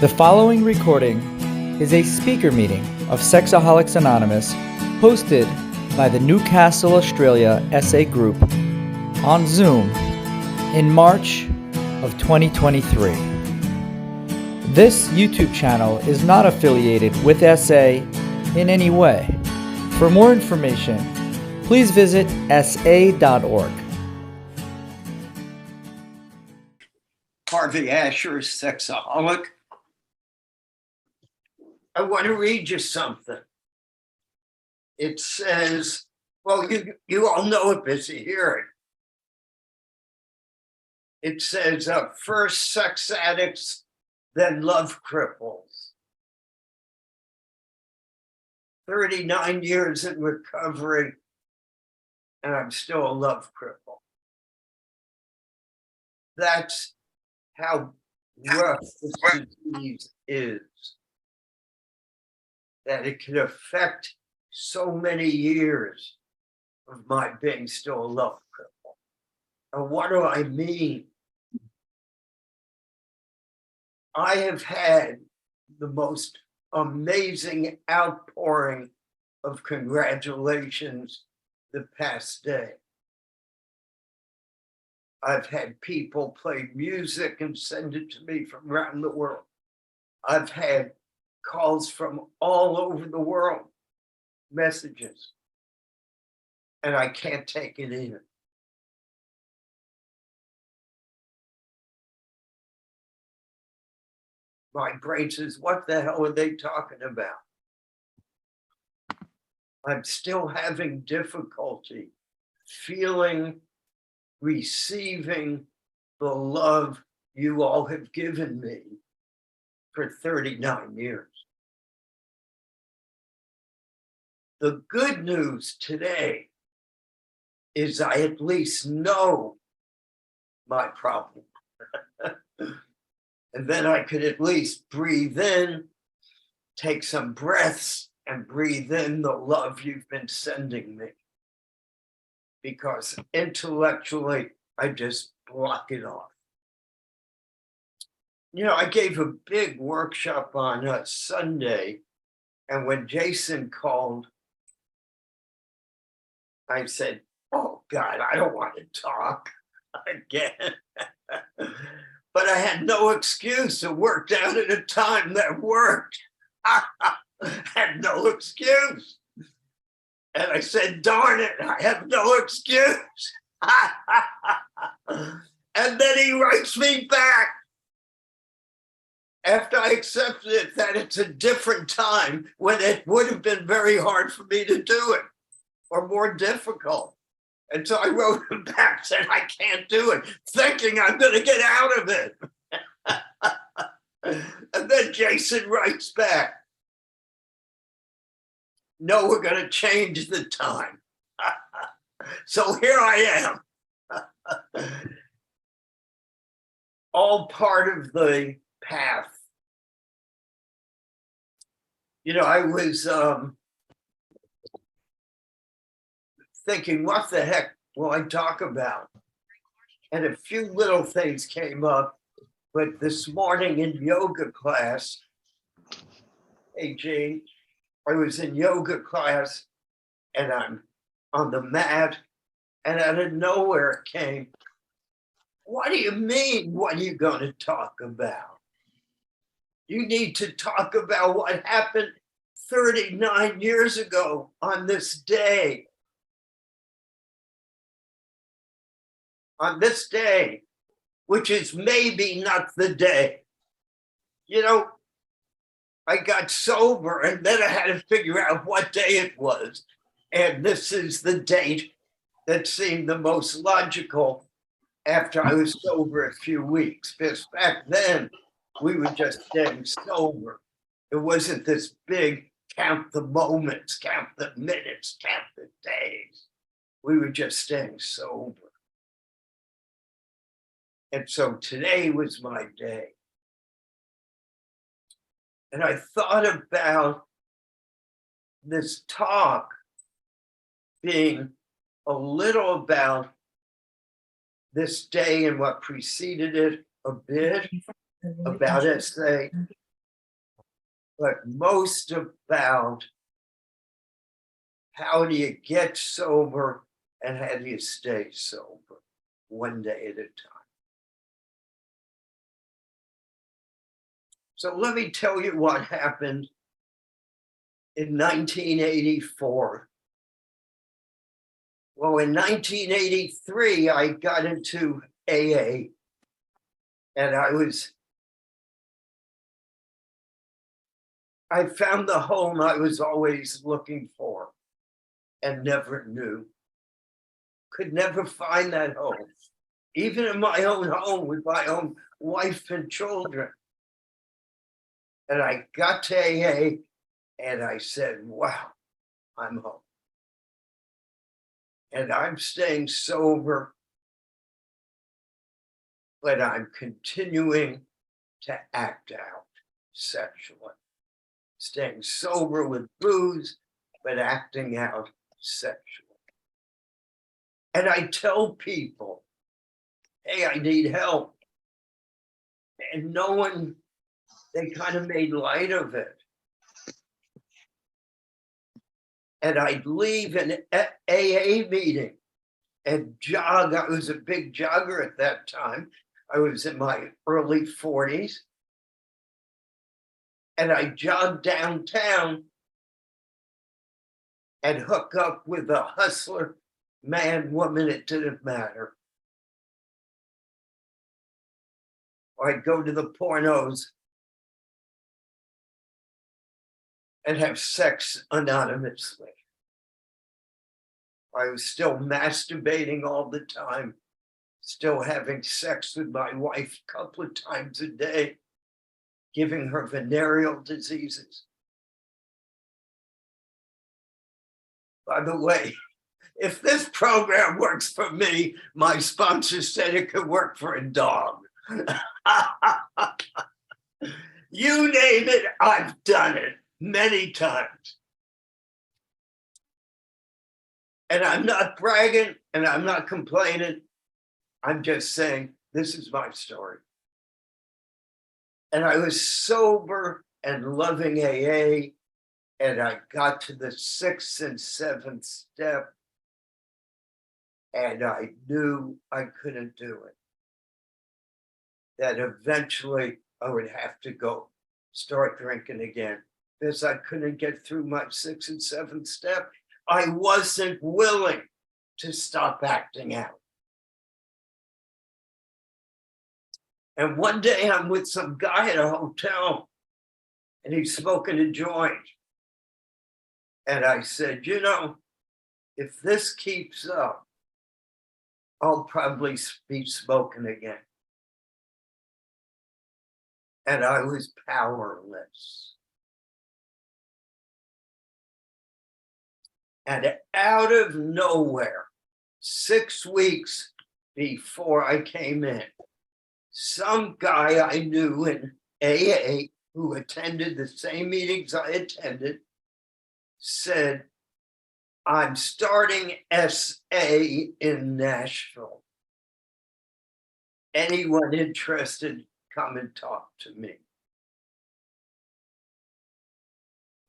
The following recording is a speaker meeting of Sexaholics Anonymous hosted by the Newcastle, Australia SA Group on Zoom in March of 2023. This YouTube channel is not affiliated with SA in any way. For more information, please visit sa.org. Harvey Asher, sexaholic. I want to read you something. It says, well, you all know it, busy hearing. It says, first sex addicts, then love cripples. 39 years in recovery, and I'm still a love cripple. That's how rough this disease is. That it can affect so many years of my being still a love cripple. And what do I mean? I have had the most amazing outpouring of congratulations the past day. I've had people play music and send it to me from around the world. I've had calls from all over the world, messages, and I can't take it in. My brain says, what the hell are they talking about? I'm still having difficulty feeling, receiving the love you all have given me for 39 years. The good news today is I at least know my problem. And then I could at least breathe in, take some breaths, and breathe in the love you've been sending me. Because intellectually, I just block it off. You know, I gave a big workshop on Sunday, and when Jason called, I said, oh God, I don't want to talk again. But I had no excuse. It worked out at a time that worked. I had no excuse. And I said, darn it, I have no excuse. And then he writes me back after I accepted it that it's a different time when it would have been very hard for me to do it or more difficult. And so I wrote him back, said, I can't do it, thinking I'm going to get out of it. And then Jason writes back, no, we're going to change the time. So here I am. All part of the path. You know, I was thinking, what the heck will I talk about? And a few little things came up, but this morning in yoga class, hey Jane, I was in yoga class and I'm on the mat, and out of nowhere it came, what do you mean, what are you going to talk about? You need to talk about what happened 39 years ago on this day. On this day, which is maybe not the day. You know, I got sober and then I had to figure out what day it was. And this is the date that seemed the most logical after I was sober a few weeks. Because back then, we were just staying sober. It wasn't this big count the moments, count the minutes, count the days. We were just staying sober. And so today was my day. And I thought about this talk being a little about this day and what preceded it a bit, about SA, but most about how do you get sober and how do you stay sober one day at a time. So let me tell you what happened in 1984. Well, in 1983, I got into AA, and I found the home I was always looking for and never knew. Could never find that home, even in my own home with my own wife and children. And I got to AA and I said, wow, I'm home. And I'm staying sober, but I'm continuing to act out sexually. Staying sober with booze, but acting out sexually. And I tell people, hey, I need help. And no one, they kind of made light of it. And I'd leave an AA meeting and jog. I was a big jogger at that time. I was in my early 40s. And I jogged downtown and hook up with a hustler, man, woman, it didn't matter. Or I'd go to the pornos and have sex anonymously. I was still masturbating all the time, still having sex with my wife a couple of times a day, giving her venereal diseases. By the way, if this program works for me, my sponsor said it could work for a dog. You name it, I've done it many times. And I'm not bragging and I'm not complaining. I'm just saying, this is my story. And I was sober and loving AA, and I got to the 6th and 7th step, and I knew I couldn't do it. That eventually I would have to go start drinking again because I couldn't get through my 6th and 7th step. I wasn't willing to stop acting out. And one day I'm with some guy at a hotel and he's smoking a joint. And I said, you know, if this keeps up, I'll probably be smoking again. And I was powerless. And out of nowhere, 6 weeks before I came in, some guy I knew in AA who attended the same meetings I attended said, I'm starting SA in Nashville. Anyone interested, come and talk to me.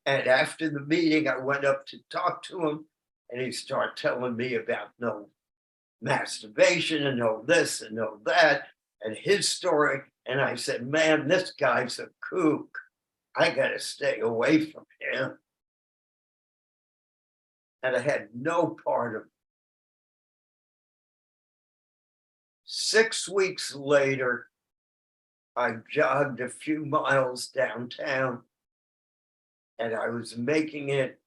And after the meeting, I went up to talk to him and he started telling me about no masturbation and no this and no that and his story. And I said, man, this guy's a kook. I got to stay away from him. And I had no part of it. 6 weeks later, I jogged a few miles downtown and I was making it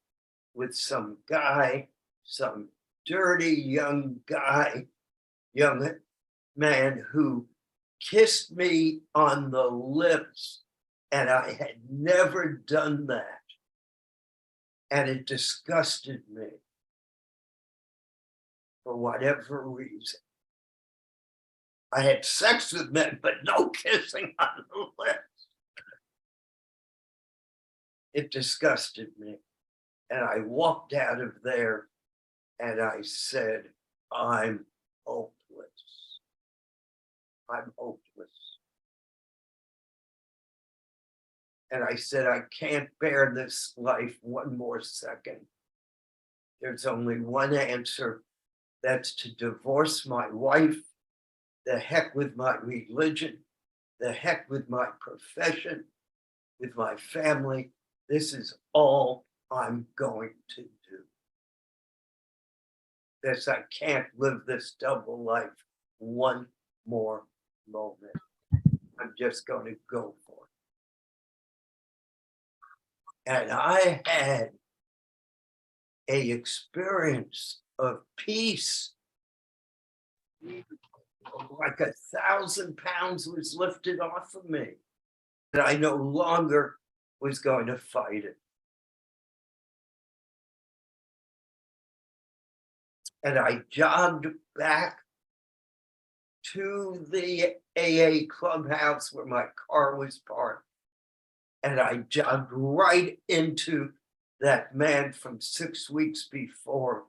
with some guy, some dirty young guy, young man who kissed me on the lips, and I had never done that. And it disgusted me for whatever reason. I had sex with men, but no kissing on the lips. It disgusted me. And I walked out of there and I said, I'm hopeless. I'm hopeless. And I said, I can't bear this life one more second. There's only one answer. That's to divorce my wife. The heck with my religion. The heck with my profession, with my family. This is all I'm going to do. This, I can't live this double life one more moment. I'm just going to go for it. And I had an experience of peace. Like 1,000 pounds was lifted off of me. And I no longer was going to fight it. And I jogged back to the AA clubhouse where my car was parked. And I jogged right into that man from 6 weeks before.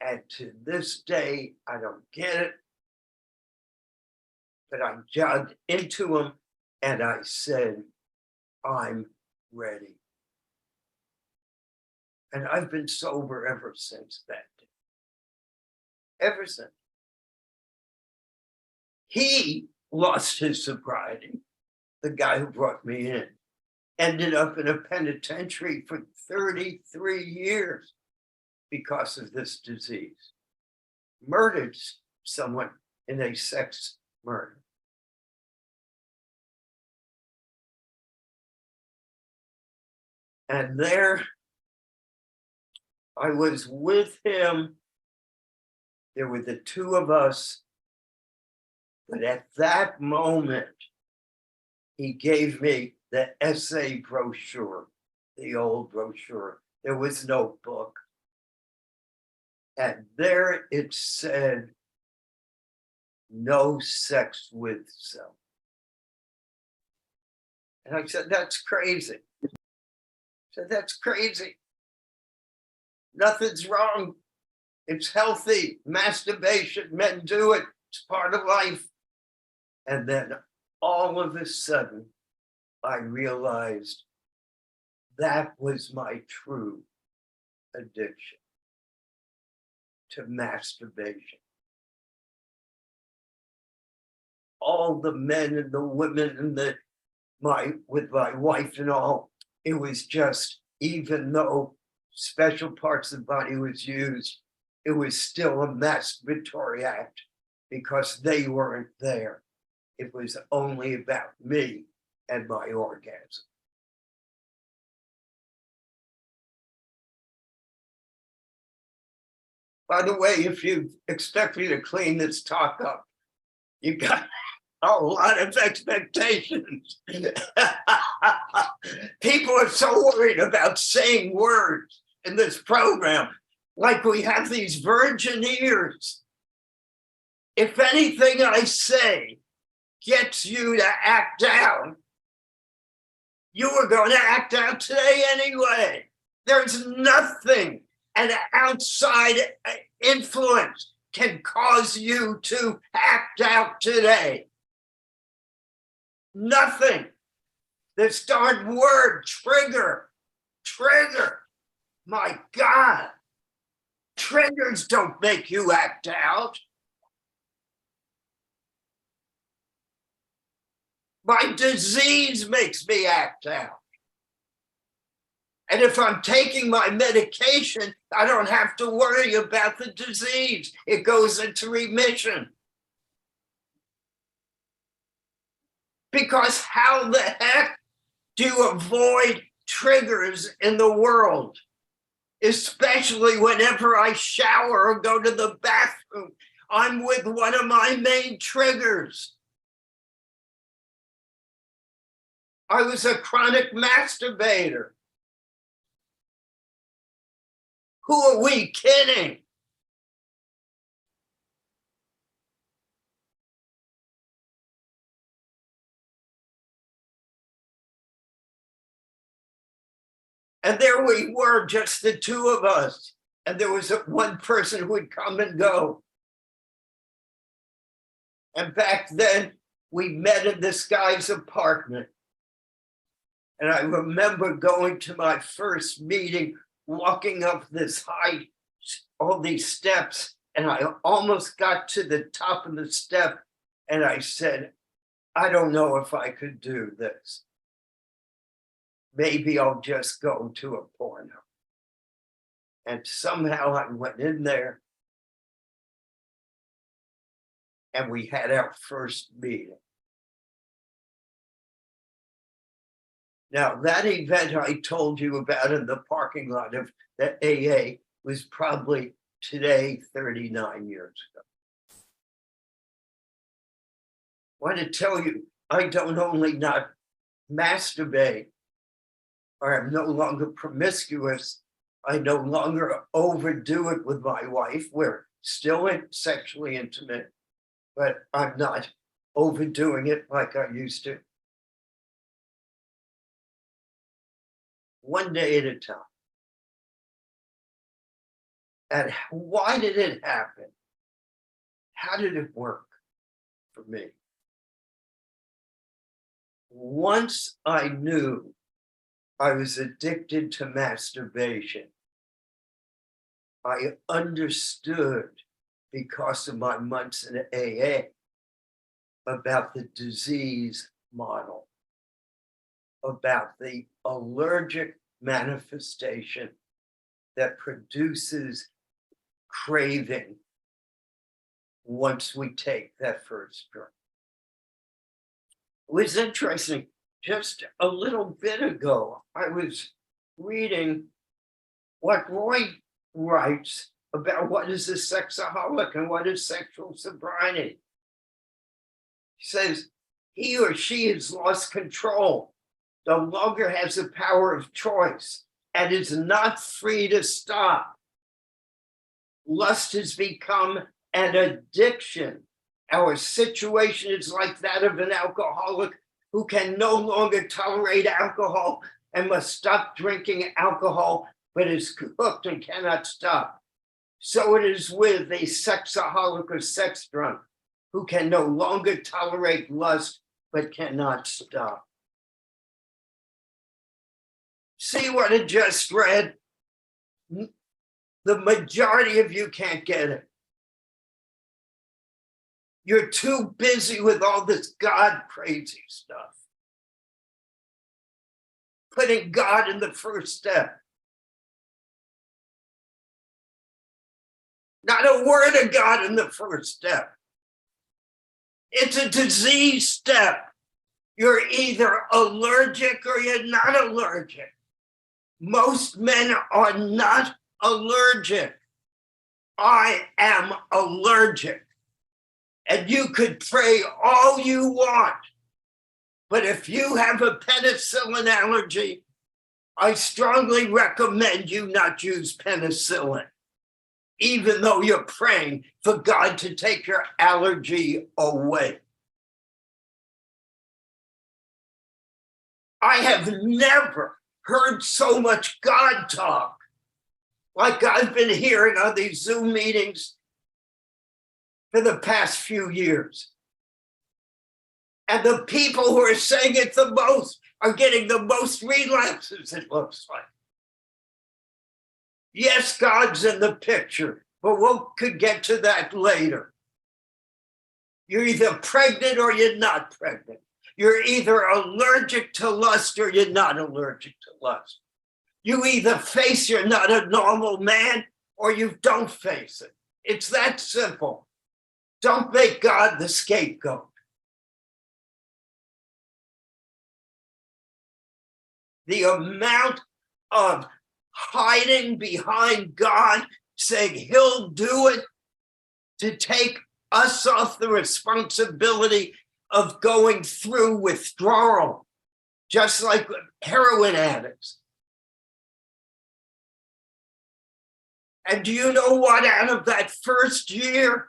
And to this day, I don't get it. But I jogged into him and I said, I'm ready. And I've been sober ever since that day. Ever since. He lost his sobriety, the guy who brought me in, ended up in a penitentiary for 33 years because of this disease. Murdered someone in a sex murder. And there I was with him. There were the two of us. But at that moment, he gave me the essay brochure, the old brochure. There was no book. And there it said, no sex with self. And I said, that's crazy. I said, that's crazy. Nothing's wrong. It's healthy. Masturbation, men do it. It's part of life. And then all of a sudden, I realized that was my true addiction to masturbation. All the men and the women and with my wife and all, it was just, even though special parts of the body was used, it was still a masturbatory act because they weren't there. It was only about me and my orgasm. By the way, if you expect me to clean this talk up, you got a lot of expectations. People are so worried about saying words in this program, like we have these virgin ears. If anything I say gets you to act out, you were going to act out today anyway. There's nothing an outside influence can cause you to act out today. Nothing. This darn word, trigger. My God. Triggers don't make you act out. My disease makes me act out. And if I'm taking my medication, I don't have to worry about the disease. It goes into remission. Because how the heck do you avoid triggers in the world? Especially whenever I shower or go to the bathroom, I'm with one of my main triggers. I was a chronic masturbator. Who are we kidding? And there we were, just the two of us. And there was one person who would come and go. And back then, we met in this guy's apartment. And I remember going to my first meeting, walking up this high, all these steps, and I almost got to the top of the step, and I said, I don't know if I could do this. Maybe I'll just go to a porno. And somehow I went in there, and we had our first meeting. Now, that event I told you about in the parking lot of the AA was probably today, 39 years ago. I want to tell you, I don't only not masturbate, or I'm no longer promiscuous, I no longer overdo it with my wife. We're still sexually intimate, but I'm not overdoing it like I used to. One day at a time. And why did it happen? How did it work for me? Once I knew I was addicted to masturbation, I understood, because of my months in AA, about the disease model, about the allergic manifestation that produces craving once we take that first drug. It was interesting. Just a little bit ago, I was reading what Roy writes about what is a sexaholic and what is sexual sobriety. He says he or she has lost control, no longer has the power of choice, and is not free to stop. Lust has become an addiction. Our situation is like that of an alcoholic who can no longer tolerate alcohol and must stop drinking alcohol, but is hooked and cannot stop. So it is with a sexaholic or sex drunk who can no longer tolerate lust, but cannot stop. See what I just read? The majority of you can't get it. You're too busy with all this God crazy stuff. Putting God in the first step. Not a word of God in the first step. It's a disease step. You're either allergic or you're not allergic. Most men are not allergic. I am allergic. And you could pray all you want. But if you have a penicillin allergy, I strongly recommend you not use penicillin, even though you're praying for God to take your allergy away. I have never heard so much God talk like I've been hearing on these Zoom meetings for the past few years. And the people who are saying it the most are getting the most relapses, it looks like. Yes, God's in the picture, but we could get to that later. You're either pregnant or you're not pregnant. You're either allergic to lust or you're not allergic to lust. You either face you're not a normal man or you don't face it. It's that simple. Don't make God the scapegoat. The amount of hiding behind God, saying he'll do it to take us off the responsibility of going through withdrawal, just like heroin addicts. And do you know what? Out of that first year,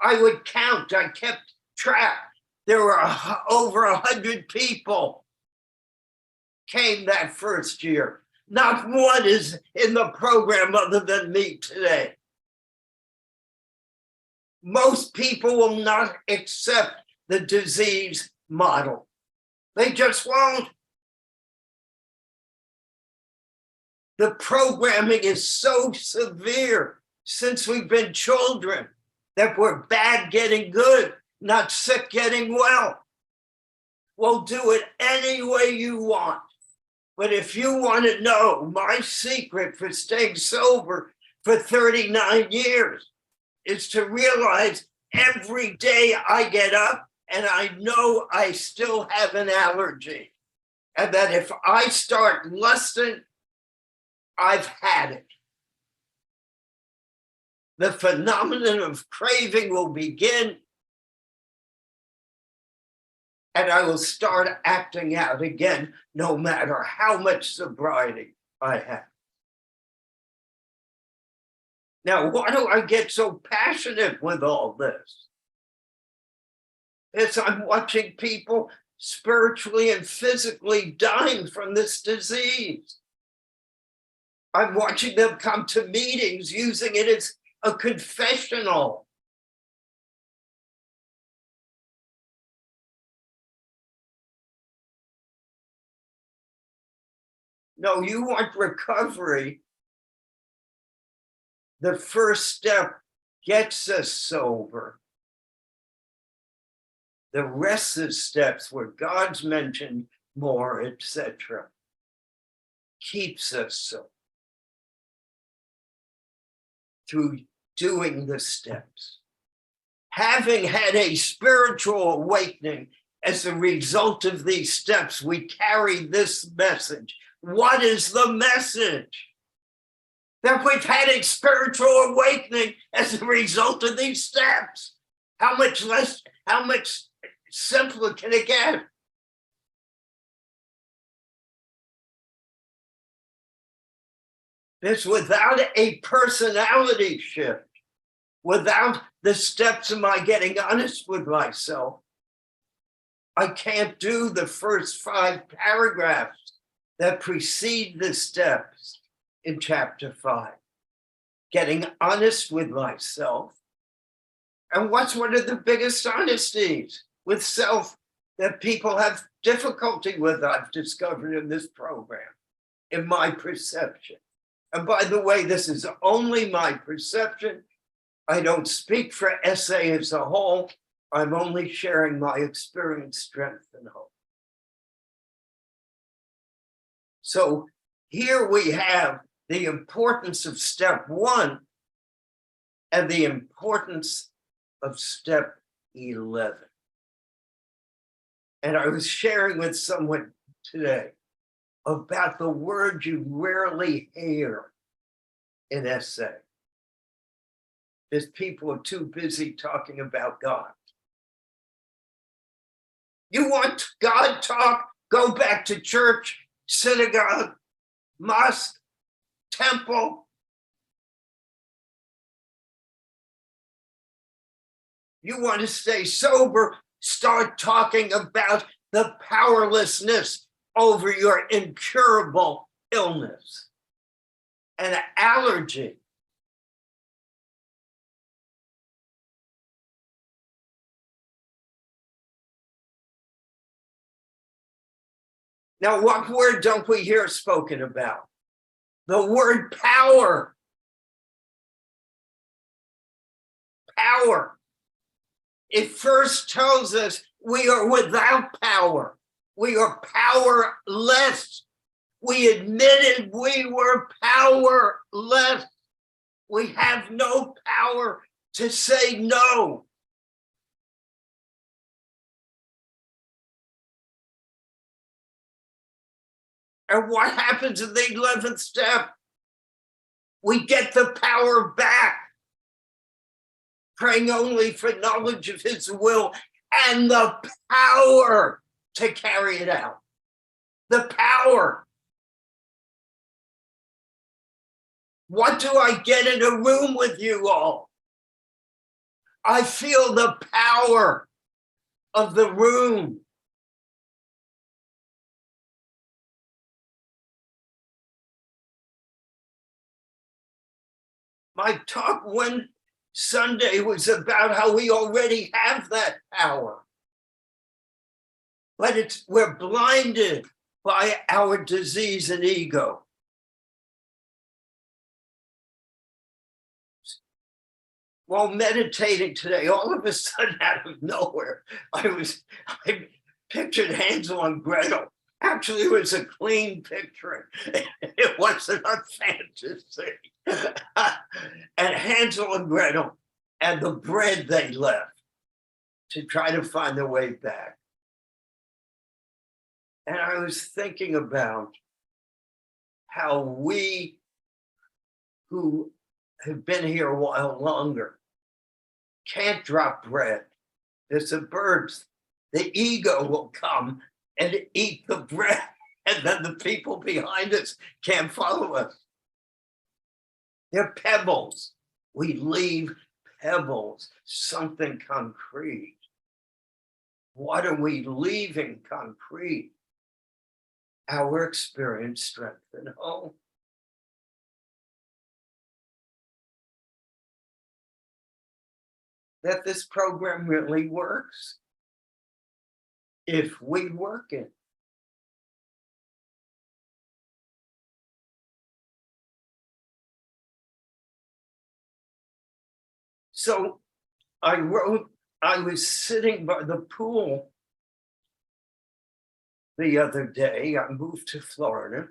I would count, I kept track. There were over 100 people came that first year. Not one is in the program other than me today. Most people will not accept the disease model. They just won't. The programming is so severe since we've been children that we're bad getting good, not sick getting well. We'll do it any way you want. But if you want to know my secret for staying sober for 39 years is to realize every day I get up and I know I still have an allergy. And that if I start lusting, I've had it. The phenomenon of craving will begin, and I will start acting out again, no matter how much sobriety I have. Now, why do I get so passionate with all this? It's I'm watching people spiritually and physically dying from this disease. I'm watching them come to meetings using it as a confessional. No, you want recovery. The first step gets us sober. The rest of the steps where God's mentioned more, etc., keeps us sober through doing the steps. Having had a spiritual awakening as a result of these steps, we carry this message. What is the message? That we've had a spiritual awakening as a result of these steps. How much simpler can it get? It's without a personality shift, without the steps of my getting honest with myself, I can't do the first 5 paragraphs that precede the steps in chapter 5. Getting honest with myself. And what's one of the biggest honesties with self that people have difficulty with, I've discovered in this program, in my perception. And by the way, this is only my perception. I don't speak for SA as a whole. I'm only sharing my experience, strength, and hope. So here we have the importance of step 1 and the importance of step 11. And I was sharing with someone today about the word you rarely hear in SA. Because people are too busy talking about God. You want God talk? Go back to church, synagogue, mosque, temple. You want to stay sober? Start talking about the powerlessness over your incurable illness and allergy. Now, what word don't we hear spoken about? The word power. Power. It first tells us we are without power. We are powerless. We admitted we were powerless. We have no power to say no. And what happens in the 11th step? We get the power back, praying only for knowledge of his will and the power to carry it out. The power. What do I get in a room with you all? I feel the power of the room. My talk one Sunday was about how we already have that power. But we're blinded by our disease and ego. while meditating today, all of a sudden out of nowhere, I pictured Hansel and Gretel. Actually, it was a clean picture. It wasn't a fantasy. And Hansel and Gretel and the bread they left to try to find their way back. And I was thinking about how we who have been here a while longer can't drop bread. There's the birds. The ego will come and eat the bread, and then the people behind us can't follow us. They're pebbles. We leave pebbles, something concrete. What are we leaving concrete? Our experience, strength, and hope. That this program really works if we work it. So I was sitting by the pool the other day. I moved to Florida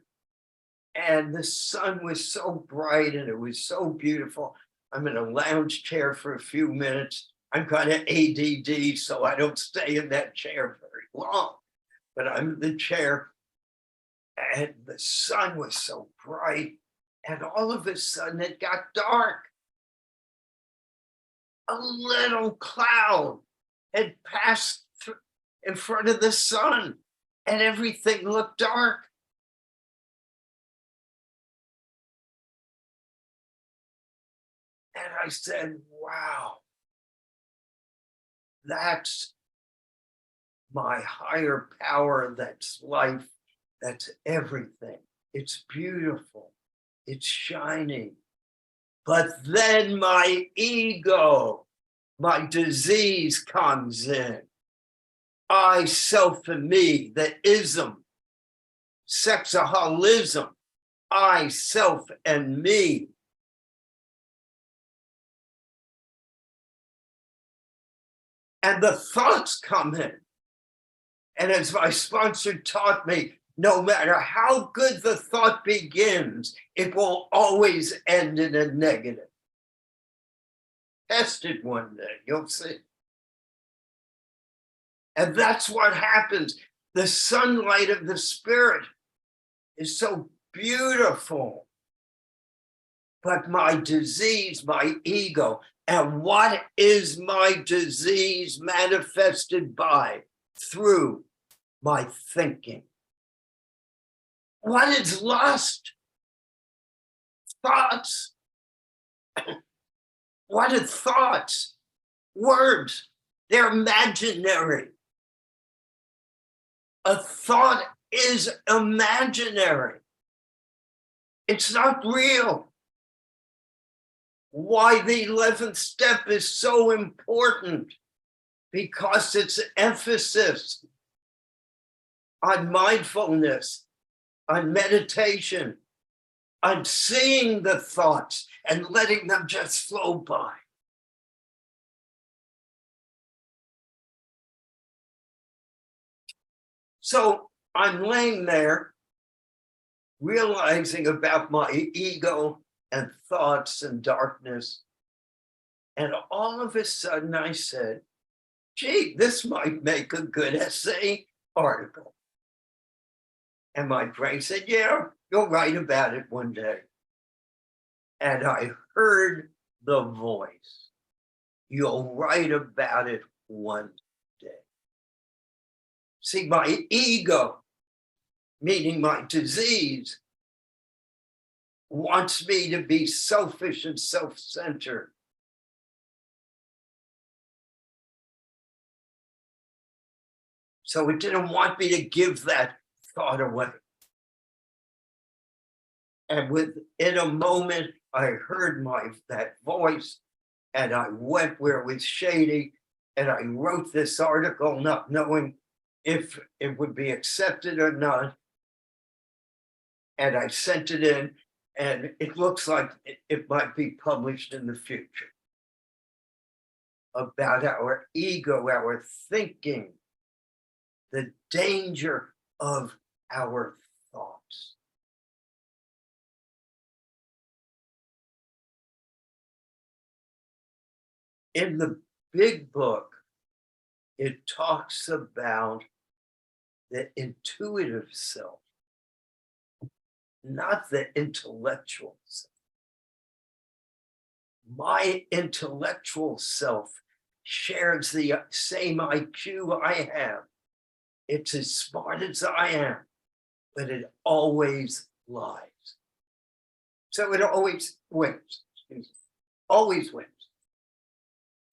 and the sun was so bright and it was so beautiful. I'm in a lounge chair for a few minutes. I'm kind of ADD, so I don't stay in that chair very long, but I'm in the chair and the sun was so bright. And all of a sudden it got dark. A little cloud had passed in front of the sun and everything looked dark. And I said, wow, that's my higher power, that's life, that's everything. It's beautiful, it's shining. But then my ego, my disease comes in. I, self, and me, the ism, sexaholism, I, self, and me. And the thoughts come in. And as my sponsor taught me, no matter how good the thought begins, it will always end in a negative. Test it one day, you'll see. And that's what happens. The sunlight of the spirit is so beautiful. But my disease, my ego, and what is my disease manifested by? Through my thinking. What is lust? Thoughts. What are thoughts? Words. They're imaginary. A thought is imaginary. It's not real. Why the 11th step is so important, because it's emphasis on mindfulness, on meditation, on seeing the thoughts and letting them just flow by. So I'm laying there realizing about my ego and thoughts and darkness. And all of a sudden I said, gee, this might make a good essay article. And my brain said, yeah, you'll write about it one day. And I heard the voice, you'll write about it one day. See, my ego, meaning my disease, wants me to be selfish and self-centered. So it didn't want me to give that thought away. And within a moment, I heard that voice, and I went where it was shady, and I wrote this article not knowing if it would be accepted or not. And I sent it in, and it looks like it might be published in the future. about our ego, our thinking, the danger of our thoughts. In the big book, it talks about the intuitive self, not the intellectual self. My intellectual self shares the same IQ I have. It's as smart as I am, but it always lies. So it always wins. Always wins.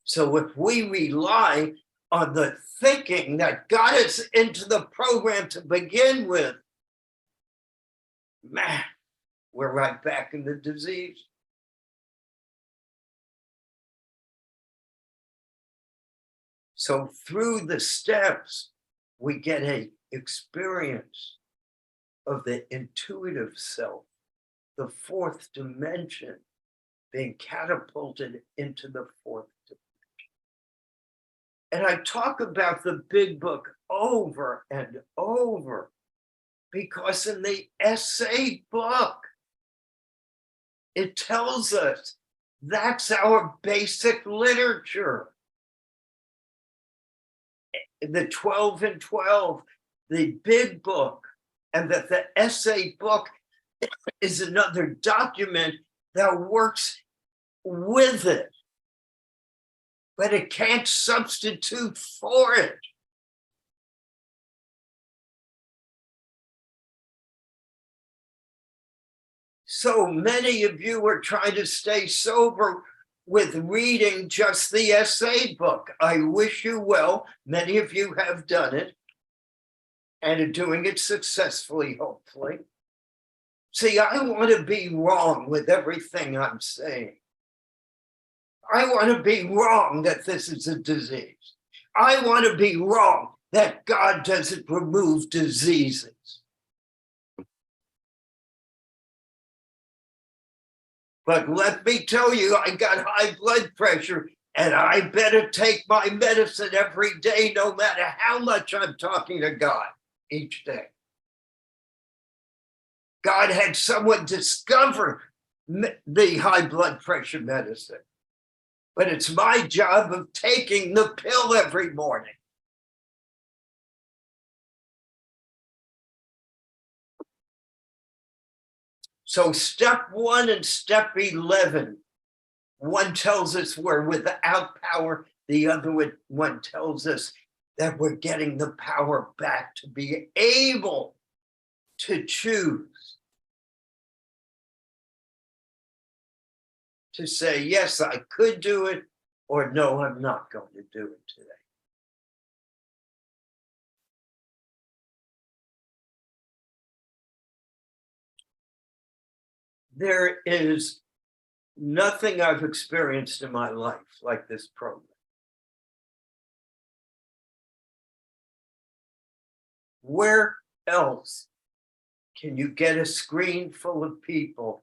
So if we rely on the thinking that got us into the program to begin with, man, we're right back in the disease. So through the steps, we get an experience of the intuitive self, the fourth dimension, being catapulted into the fourth dimension. And I talk about the big book over and over because in the essay book, it tells us that's our basic literature. The 12 and 12, the big book, and that the essay book is another document that works with it, but it can't substitute for it. So many of you are trying to stay sober with reading just the essay book. I wish you well. Many of you have done it and are doing it successfully, hopefully. See, I want to be wrong with everything I'm saying. I want to be wrong that this is a disease. I want to be wrong that God doesn't remove diseases. But let me tell you, I got high blood pressure and I better take my medicine every day, no matter how much I'm talking to God each day. God had someone discover the high blood pressure medicine, but it's my job of taking the pill every morning. So step 1 and step 11, one tells us we're without power. The other one tells us that we're getting the power back to be able to choose. To say, yes, I could do it, or no, I'm not going to do it today. There is nothing I've experienced in my life like this program. Where else can you get a screen full of people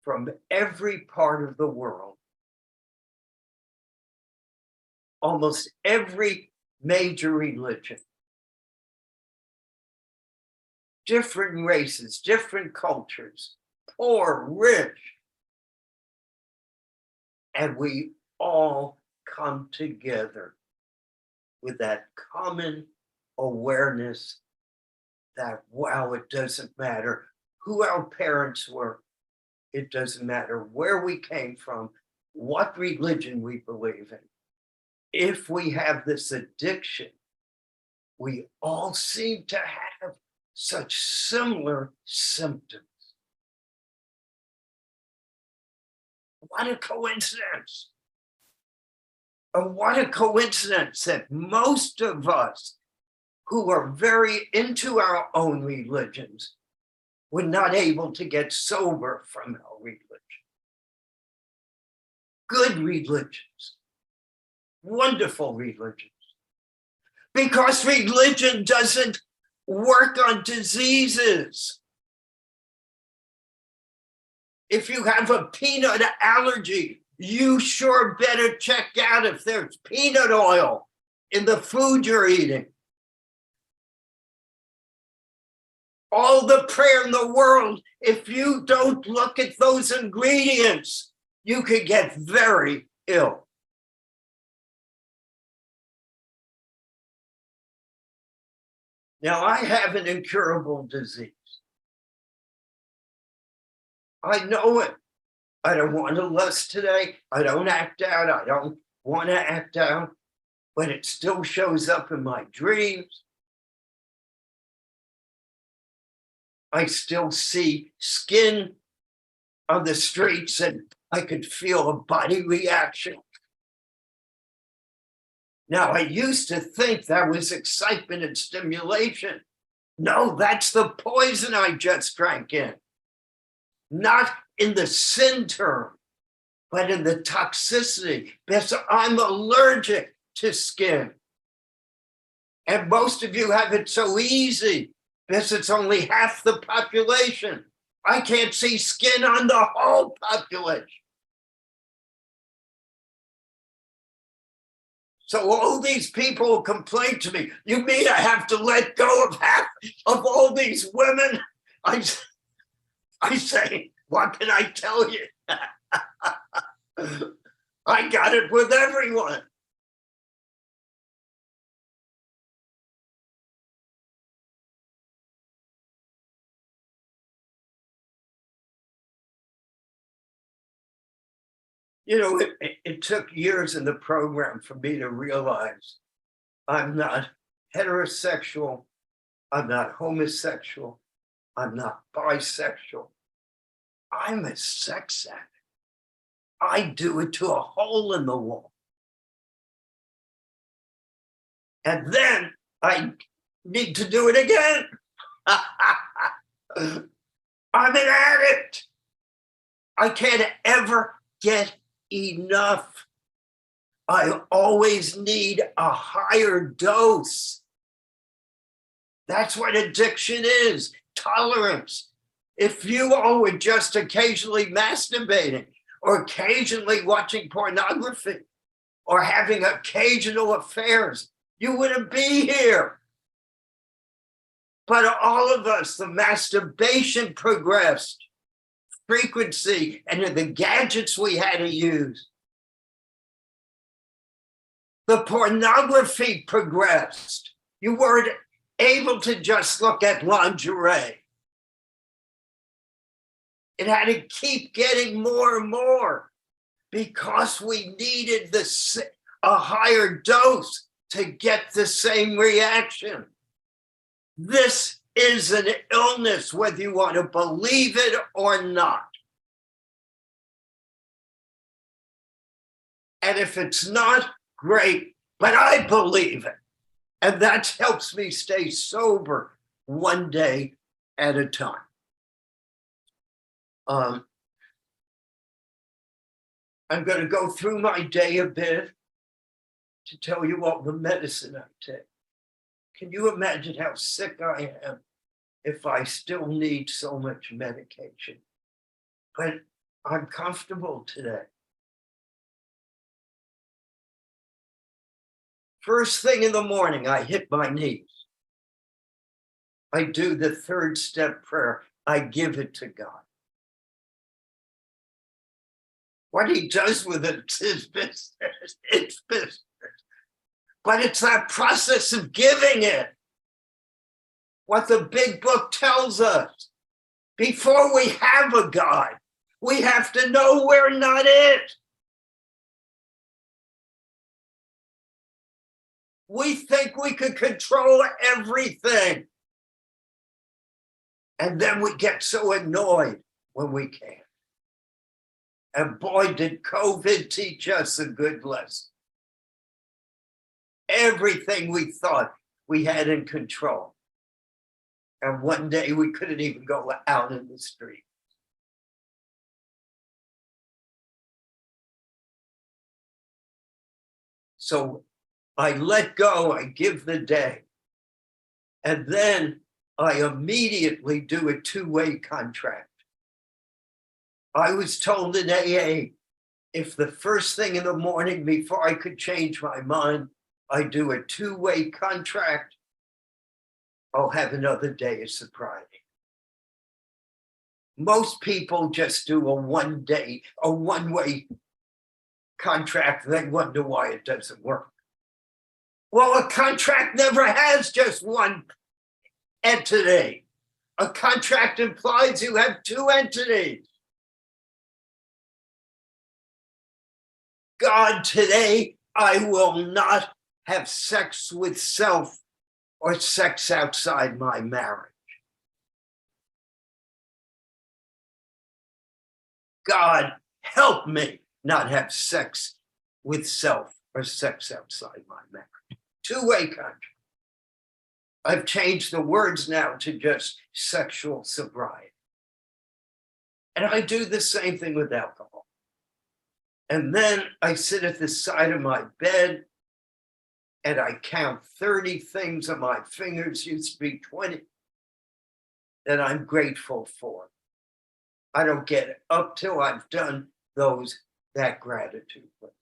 from every part of the world? Almost every major religion. Different races, different cultures, poor, rich. And we all come together with that common awareness that, wow, it doesn't matter who our parents were. It doesn't matter where we came from, what religion we believe in. If we have this addiction, we all seem to have such similar symptoms. What a coincidence. And what a coincidence that most of us who are very into our own religions were not able to get sober from our religion. Good religions, wonderful religions. Because religion doesn't work on diseases. If you have a peanut allergy, You sure better check out if there's peanut oil in the food you're eating. All the prayer in the world, if you don't look at those ingredients, you could get very ill. Now, I have an incurable disease. I know it. I don't want to lust today. I don't act out. I don't want to act out, but it still shows up in my dreams. I still see skin on the streets and I could feel a body reaction. Now, I used to think that was excitement and stimulation. No, that's the poison I just drank in. Not in the sin term, but in the toxicity, because I'm allergic to skin. And most of you have it so easy because it's only half the population. I can't see skin on the whole population. So all these people complain to me, you mean I have to let go of half of all these women? I say, what can I tell you? I got it with everyone. You know, it took years in the program for me to realize I'm not heterosexual, I'm not homosexual, I'm not bisexual. I'm a sex addict. I do it to a hole in the wall. And then I need to do it again. I'm an addict. I can't ever get enough. I always need a higher dose. That's what addiction is, tolerance. If you all were just occasionally masturbating or occasionally watching pornography or having occasional affairs, you wouldn't be here. But all of us, the masturbation progressed, frequency, and the gadgets we had to use. The pornography progressed. You weren't able to just look at lingerie. It had to keep getting more and more because we needed a higher dose to get the same reaction. This is an illness, whether you want to believe it or not. And if it's not, great, but I believe it. And that helps me stay sober one day at a time. I'm going to go through my day a bit to tell you all the medicine I take. Can you imagine how sick I am if I still need so much medication? But I'm comfortable today. First thing in the morning, I hit my knees. I do the third step prayer. I give it to God. What he does with it is his business. It's business. But it's that process of giving it. What the big book tells us. Before we have a God, we have to know we're not it. We think we could control everything. And then we get so annoyed when we can't. And boy, did COVID teach us a good lesson. Everything we thought we had in control. And one day we couldn't even go out in the street. So I let go, I give the day. And then I immediately do a two-way contract. I was told in AA, if the first thing in the morning before I could change my mind, I do a two-way contract, I'll have another day of sobriety. Most people just do a one-way contract. They wonder why it doesn't work. Well, a contract never has just one entity. A contract implies you have two entities. God, today I will not have sex with self or sex outside my marriage. God, help me not have sex with self or sex outside my marriage. Two-way contract. I've changed the words now to just sexual sobriety. And I do the same thing with alcohol. And then I sit at the side of my bed and I count 30 things on my fingers, used to be 20, that I'm grateful for. I don't get it up till I've done that gratitude list.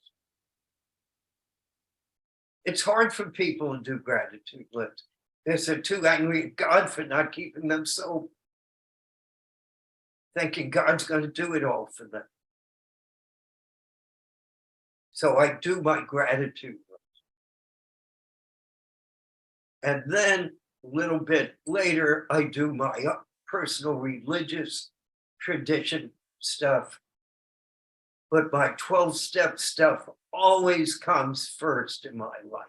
It's hard for people to do gratitude lists. They're too angry at God for not keeping them sober, thinking God's going to do it all for them. So I do my gratitude list. And then a little bit later, I do my personal religious tradition stuff. But my 12-step stuff always comes first in my life.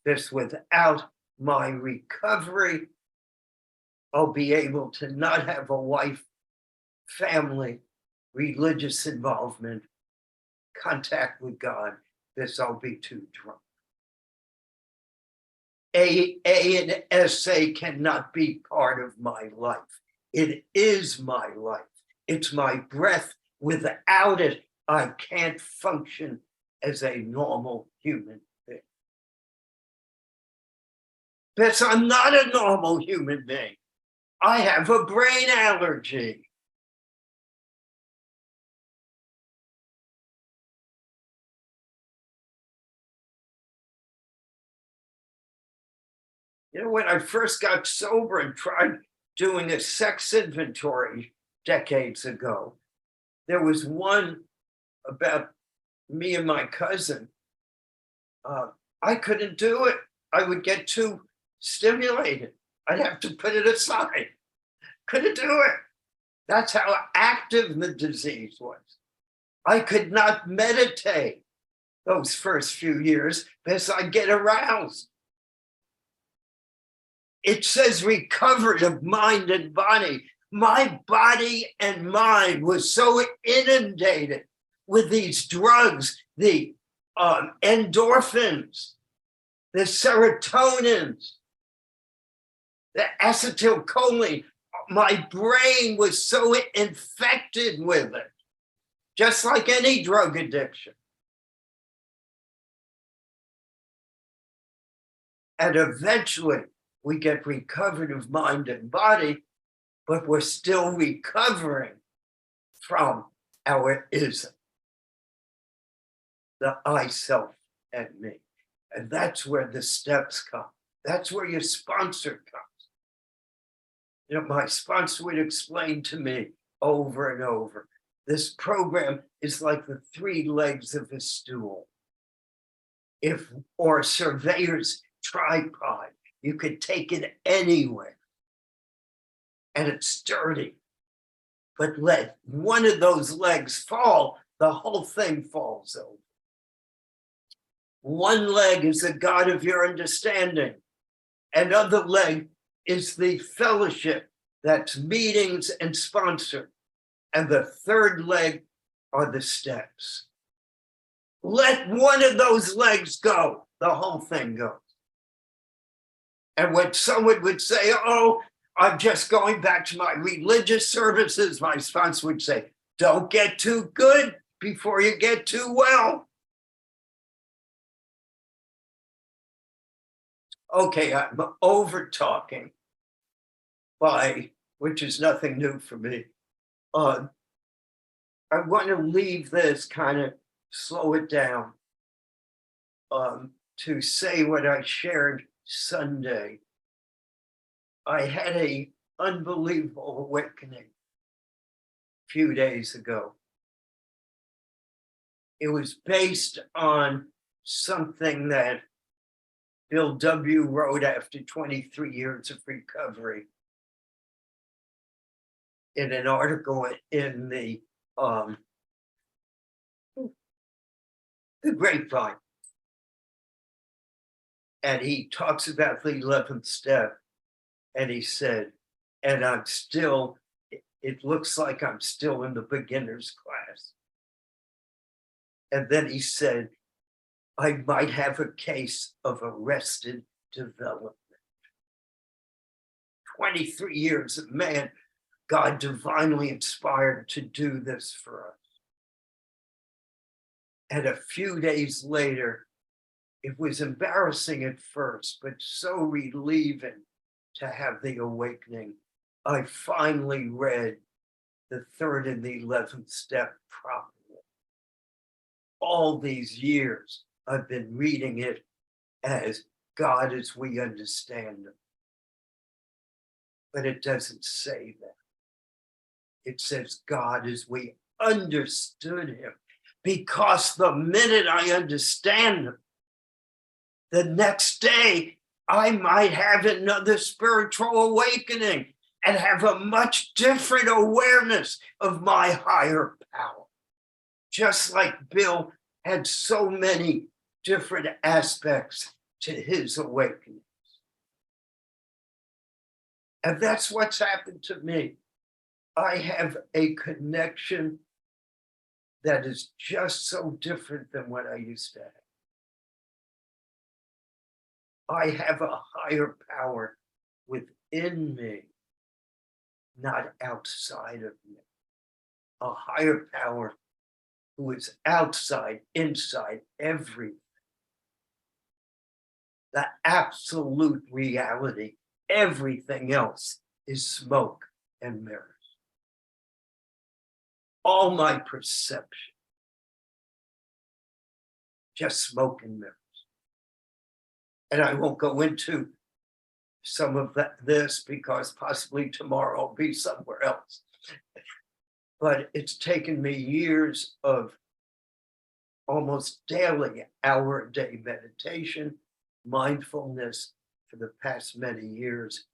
This, without my recovery, I'll be able to not have a wife, family, religious involvement, contact with God. This, I'll be too drunk. A and SA cannot be part of my life. It is my life. It's my breath. Without it, I can't function as a normal human being. Because I'm not a normal human being. I have a brain allergy. You know, when I first got sober and tried doing a sex inventory decades ago, there was one about me and my cousin. I couldn't do it. I would get too stimulated. I'd have to put it aside. Couldn't do it. That's how active the disease was. I could not meditate those first few years because I get aroused. It says recovered of mind and body. My body and mind was so inundated with these drugs, the endorphins, the serotonins, the acetylcholine. My brain was so infected with it, just like any drug addiction. And eventually we get recovered of mind and body, but we're still recovering from our ism, the I, self, and me. And that's where the steps come. That's where your sponsor comes. You know, my sponsor would explain to me over and over, this program is like the three legs of a stool. Or a surveyor's tripod. You could take it anywhere. And it's sturdy. But let one of those legs fall, the whole thing falls over. One leg is the God of your understanding. Another leg is the fellowship, that's meetings and sponsor. And the third leg are the steps. Let one of those legs go, the whole thing goes. And when someone would say, oh, I'm just going back to my religious services, my sponsor would say, don't get too good before you get too well. Okay, I'm over talking, which is nothing new for me. I want to leave this kind of slow it down to say what I shared Sunday. I had a unbelievable awakening a few days ago. It was based on something that Bill W. wrote after 23 years of recovery in an article in the Grapevine. And he talks about the 11th step. And he said, and I'm still, it looks like I'm still in the beginner's class. And then he said, I might have a case of arrested development. 23 years of man, God divinely inspired to do this for us. And a few days later, it was embarrassing at first, but so relieving to have the awakening. I finally read the 3rd and the 11th step properly. All these years, I've been reading it as God as we understand him. But it doesn't say that. It says God as we understood him. Because the minute I understand him, the next day I might have another spiritual awakening and have a much different awareness of my higher power. Just like Bill had so many different aspects to his awakening. And that's what's happened to me. I have a connection that is just so different than what I used to have. I have a higher power within me, not outside of me. A higher power who is outside, inside, everything. The absolute reality. Everything else is smoke and mirrors. All my perception, just smoke and mirrors. And I won't go into some of this because possibly tomorrow I'll be somewhere else. But it's taken me years of almost daily hour-a-day meditation, mindfulness for the past many years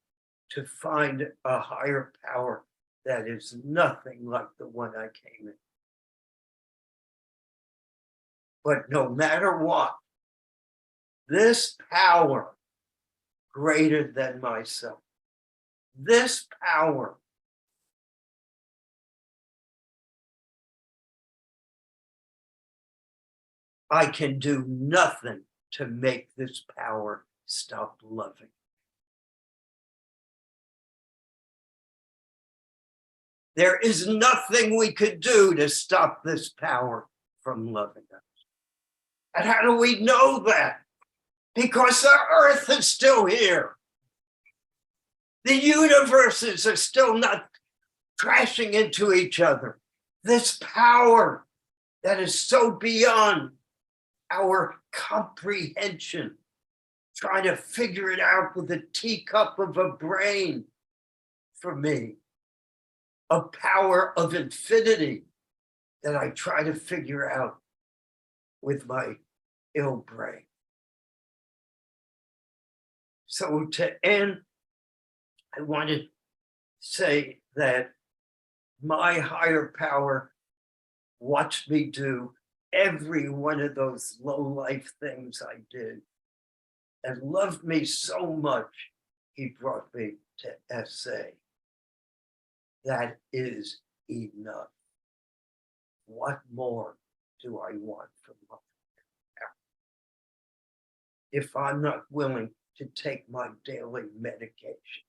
to find a higher power that is nothing like the one I came in. But no matter what, this power greater than myself, this power I can do nothing to make this power stop loving. There is nothing we could do to stop this power from loving us. And how do we know that? Because the earth is still here. The universes are still not crashing into each other. This power that is so beyond our comprehension, trying to figure it out with a teacup of a brain for me, a power of infinity that I try to figure out with my ill brain. So to end, I want to say that my higher power watched me do every one of those low-life things I did and loved me so much, he brought me to SA. That is enough. What more do I want from life? If I'm not willing to take my daily medication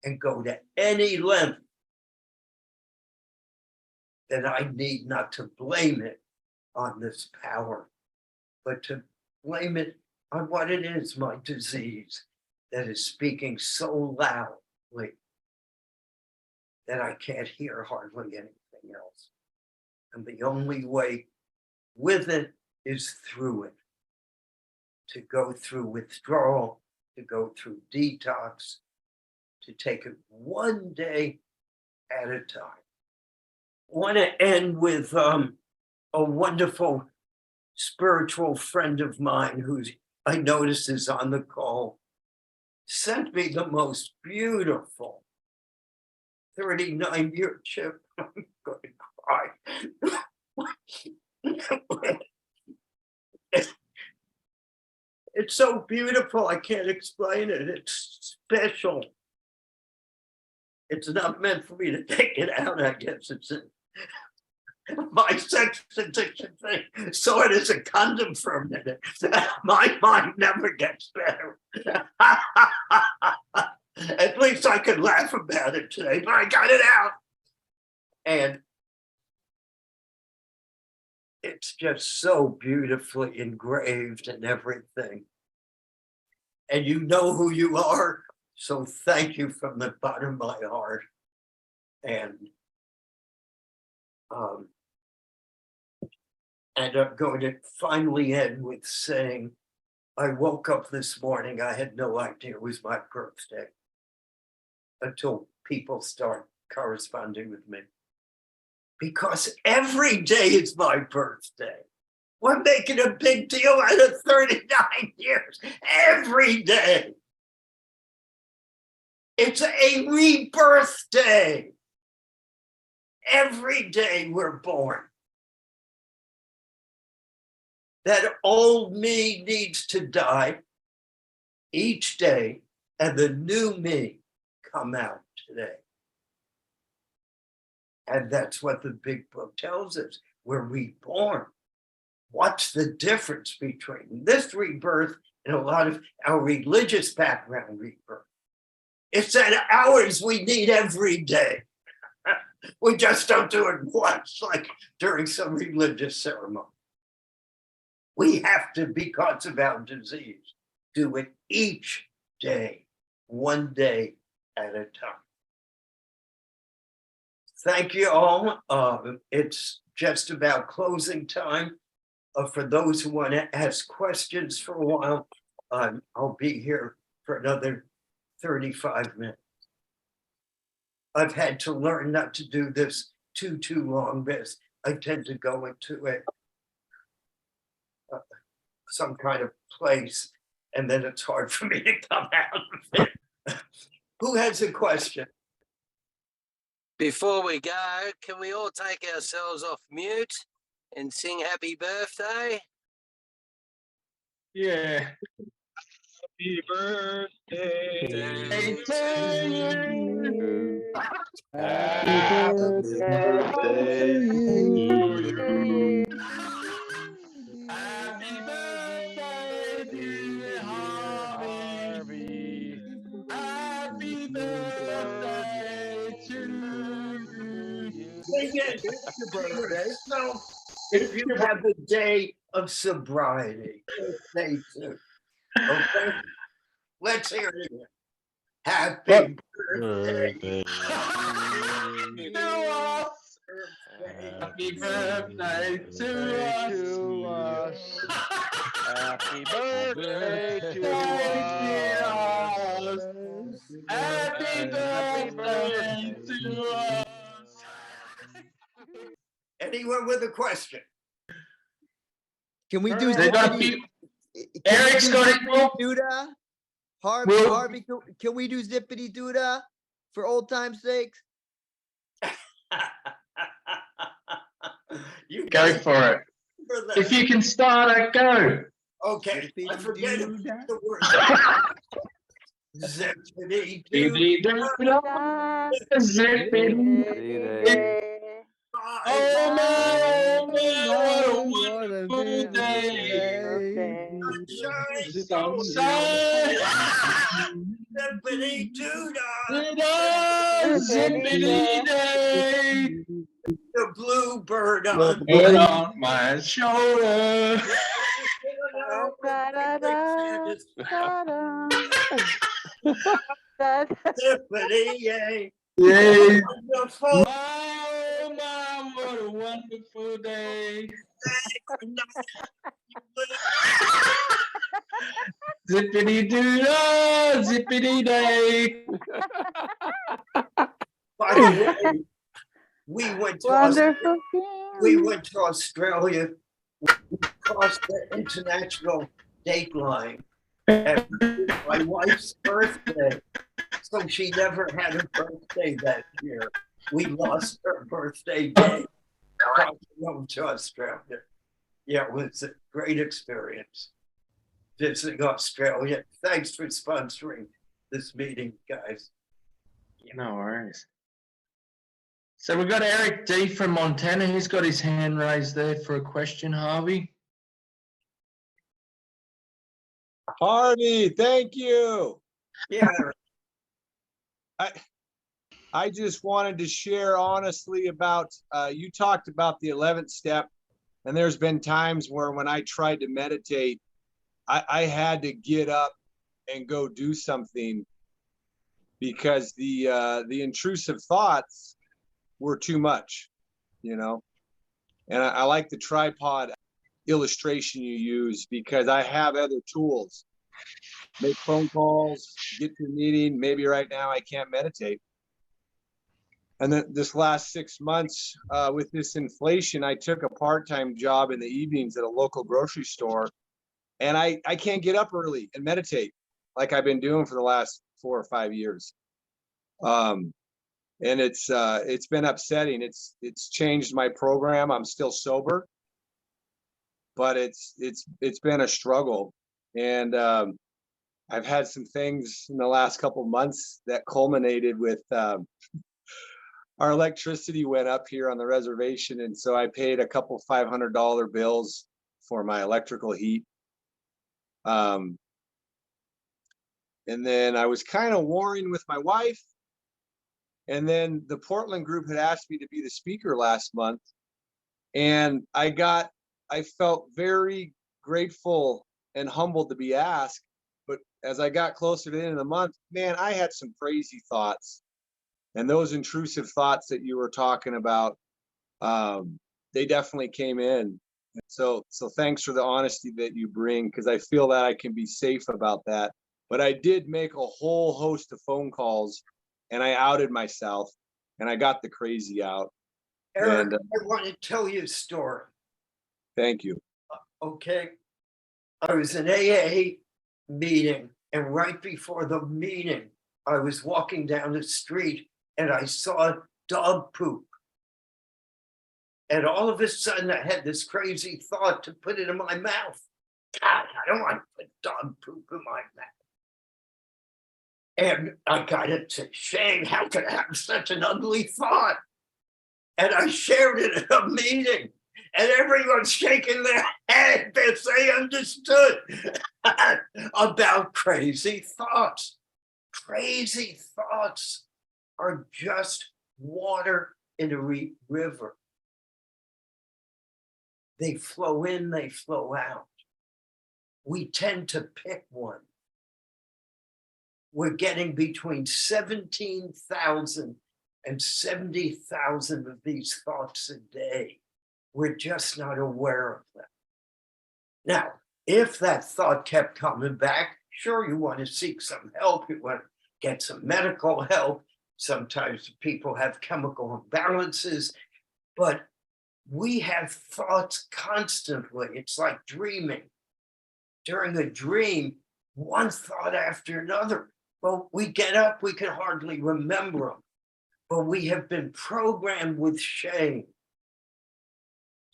and go to any length, then I need not to blame it on this power, but to blame it on what it is, my disease, that is speaking so loudly that I can't hear hardly anything else. And the only way with it is through it. To go through withdrawal, to go through detox, to take it one day at a time. I want to end with a wonderful spiritual friend of mine who I noticed is on the call, sent me the most beautiful 39-year chip. I'm going to cry. It's so beautiful, I can't explain it. It's special. It's not meant for me to take it out, I guess. It's my sex addiction thing. Saw it as a condom for a minute. My mind never gets better. At least I could laugh about it today, but I got it out. And it's just so beautifully engraved and everything. And you know who you are. So thank you from the bottom of my heart. And I'm going to finally end with saying, I woke up this morning, I had no idea it was my birthday until people start corresponding with me. Because every day is my birthday. We're making a big deal out of 39 years. Every day. It's a rebirth day. Every day we're born. That old me needs to die each day, and the new me come out today. And that's what the big book tells us. We're reborn. What's the difference between this rebirth and a lot of our religious background rebirth? It's that ours we need every day. We just don't do it once, like during some religious ceremony. We have to, because of our disease, do it each day, one day at a time. Thank you all. It's just about closing time. For those who want to ask questions for a while, I'll be here for another 35 minutes. I've had to learn not to do this too long because I tend to go into some kind of place and then it's hard for me to come out of it. Who has a question? Before we go, can we all take ourselves off mute and sing happy birthday? Yeah. Happy birthday to you. Happy birthday to you. Happy birthday, dear Harvey. Happy birthday to you. It's your birthday. So if you have a day of sobriety, say too. Okay, let's hear it again. Happy birthday. Happy birthday to us. Happy birthday to us. Happy birthday to us. Anyone with a question? Can we do They got zippity? Eric's got it. Duda? Harvey, can we do zippity Duda for old time's sakes? You Go for it. If you can start it, go. Okay, I forget the word. Zippity Zippity doo. doo. Zippity. Oh man, what a wonderful day. Sunshine. Zippity doo Zippity day. The bluebird on Put on my shoulder. Zippity yay. Yeah. Wonderful. Oh, my Oh, what a wonderful day. Zippity doo dah, zippity day. By the way, we went to Wonderful Australia. We crossed the international date line at my wife's birthday. So she never had a birthday that year. We lost her birthday day crossing over to Australia. Yeah, it was a great experience visiting Australia. Thanks for sponsoring this meeting, guys. No worries. So we've got Eric D from Montana. He's got his hand raised there for a question, Harvey. Harvey, thank you. Yeah, I just wanted to share honestly about, you talked about the 11th step, and there's been times where when I tried to meditate, I had to get up and go do something because the intrusive thoughts were too much, you know? And I like the tripod illustration you use because I have other tools. Make phone calls, get to a meeting. Maybe right now I can't meditate. And then this last 6 months with this inflation, I took a part-time job in the evenings at a local grocery store. And I can't get up early and meditate like I've been doing for the last 4 or 5 years. And it's been upsetting. It's changed my program. I'm still sober, but it's been a struggle. And I've had some things in the last couple of months that culminated with our electricity went up here on the reservation. And so I paid a couple $500 bills for my electrical heat. And then I was kind of warring with my wife. And then the Portland group had asked me to be the speaker last month. And I felt very grateful and humbled to be asked. But as I got closer to the end of the month, man, I had some crazy thoughts. And those intrusive thoughts that you were talking about, they definitely came in. So thanks for the honesty that you bring, because I feel that I can be safe about that. But I did make a whole host of phone calls, and I outed myself, and I got the crazy out. Eric, I want to tell you a story. Thank you. Okay. I was in AA meeting, and right before the meeting, I was walking down the street and I saw dog poop. And all of a sudden I had this crazy thought to put it in my mouth. God, I don't want to put dog poop in my mouth. And I got it to Shane, how could I have such an ugly thought? And I shared it at a meeting, and everyone's shaking their head as they understood about crazy thoughts. Crazy thoughts are just water in a river. They flow in, they flow out. We tend to pick one. We're getting between 17,000 and 70,000 of these thoughts a day. We're just not aware of them. Now, if that thought kept coming back, sure, you want to seek some help, you want to get some medical help. Sometimes people have chemical imbalances, but we have thoughts constantly. It's like dreaming. During a dream, one thought after another. Well, we get up, we can hardly remember them, but we have been programmed with shame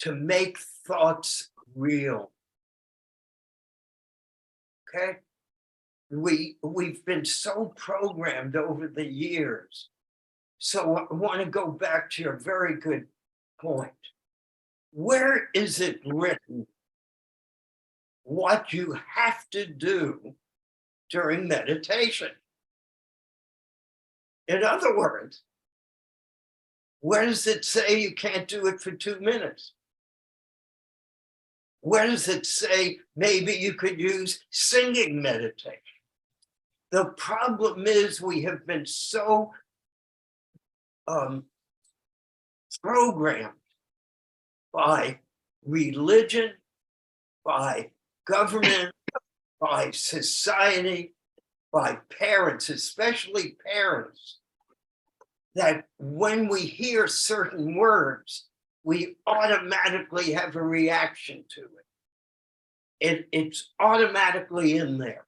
to make thoughts real. Okay? We've been so programmed over the years. So I want to go back to your very good point. Where is it written what you have to do during meditation? In other words, where does it say you can't do it for 2 minutes? Where does it say maybe you could use singing meditation? The problem is we have been so programmed by religion, by government, by society, by parents, especially parents, that when we hear certain words, we automatically have a reaction to it. It's automatically in there.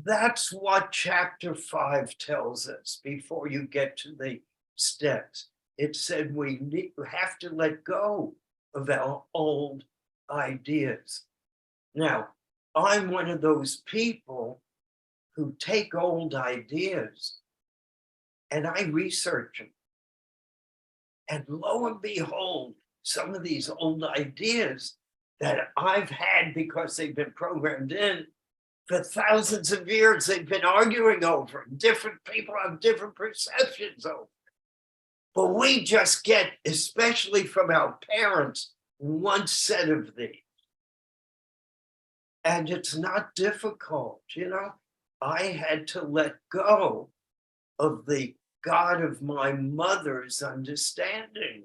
That's what chapter 5 tells us before you get to the steps. It said we have to let go of our old ideas. Now, I'm one of those people who take old ideas and I research them. And lo and behold, some of these old ideas that I've had because they've been programmed in for thousands of years, they've been arguing over. Different people have different perceptions over. But we just get, especially from our parents, one set of these. And it's not difficult, you know. I had to let go of the God of my mother's understanding.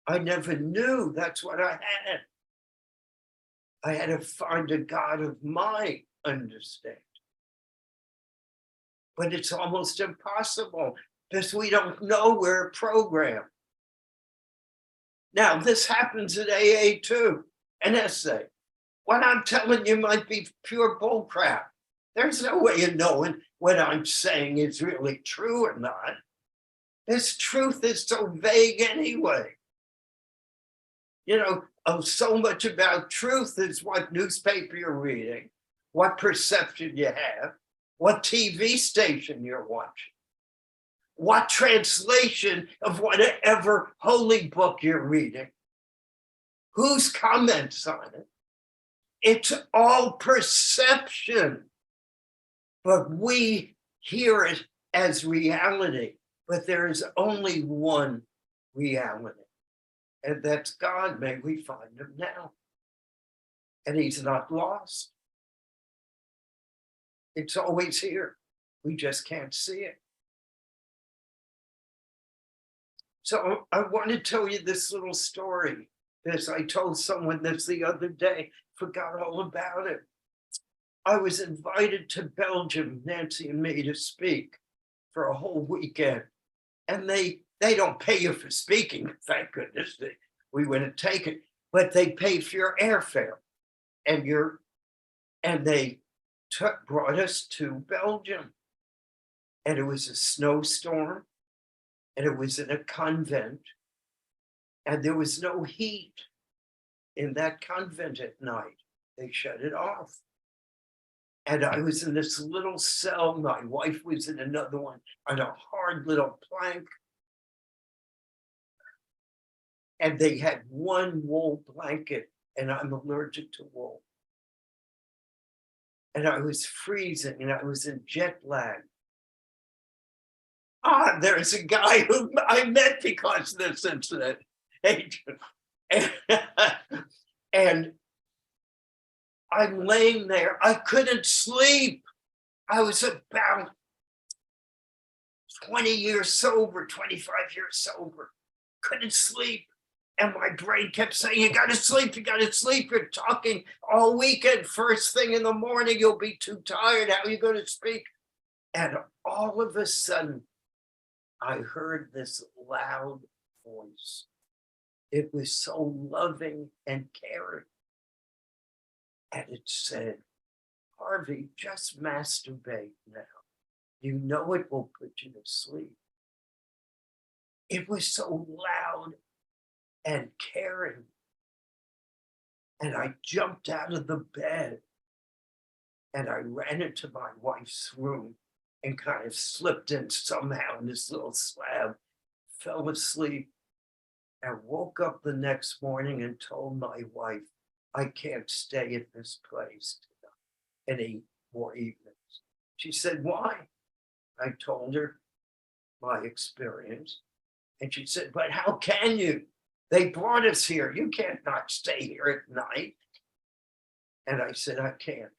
I never knew that's what I had. I had to find a God of my understanding. But it's almost impossible because we don't know we're programmed. Now, this happens at AA too, an essay. What I'm telling you might be pure bullcrap. There's no way of knowing what I'm saying is really true or not. This truth is so vague anyway. You know, so much about truth is what newspaper you're reading, what perception you have, what TV station you're watching, what translation of whatever holy book you're reading, whose comments on it. It's all perception, but we hear it as reality. But there is only one reality, and that's God. May we find him now. And he's not lost. It's always here. We just can't see it. So I want to tell you this little story. This I told someone this the other day, forgot all about it. I was invited to Belgium, Nancy and me, to speak for a whole weekend. And they don't pay you for speaking, thank goodness. We wouldn't take it, but they pay for your airfare and they brought us to Belgium. And it was a snowstorm, and it was in a convent, and there was no heat in that convent at night. They shut it off. And I was in this little cell. My wife was in another one on a hard little plank. And they had one wool blanket, and I'm allergic to wool. And I was freezing, and I was in jet lag. There's a guy who I met because of this incident. And I'm laying there. I couldn't sleep. I was about 20 years sober, 25 years sober. Couldn't sleep. And my brain kept saying, you got to sleep, you got to sleep. You're talking all weekend. First thing in the morning, you'll be too tired. How are you going to speak? And all of a sudden, I heard this loud voice. It was so loving and caring. And it said, Harvey, just masturbate now. You know it will put you to sleep. It was so loud and caring. And I jumped out of the bed and I ran into my wife's room and kind of slipped in somehow in this little slab, fell asleep, and woke up the next morning and told my wife, I can't stay at this place any more evenings. She said, why? I told her my experience. And she said, but how can you? They brought us here. You can't not stay here at night. And I said, I can't,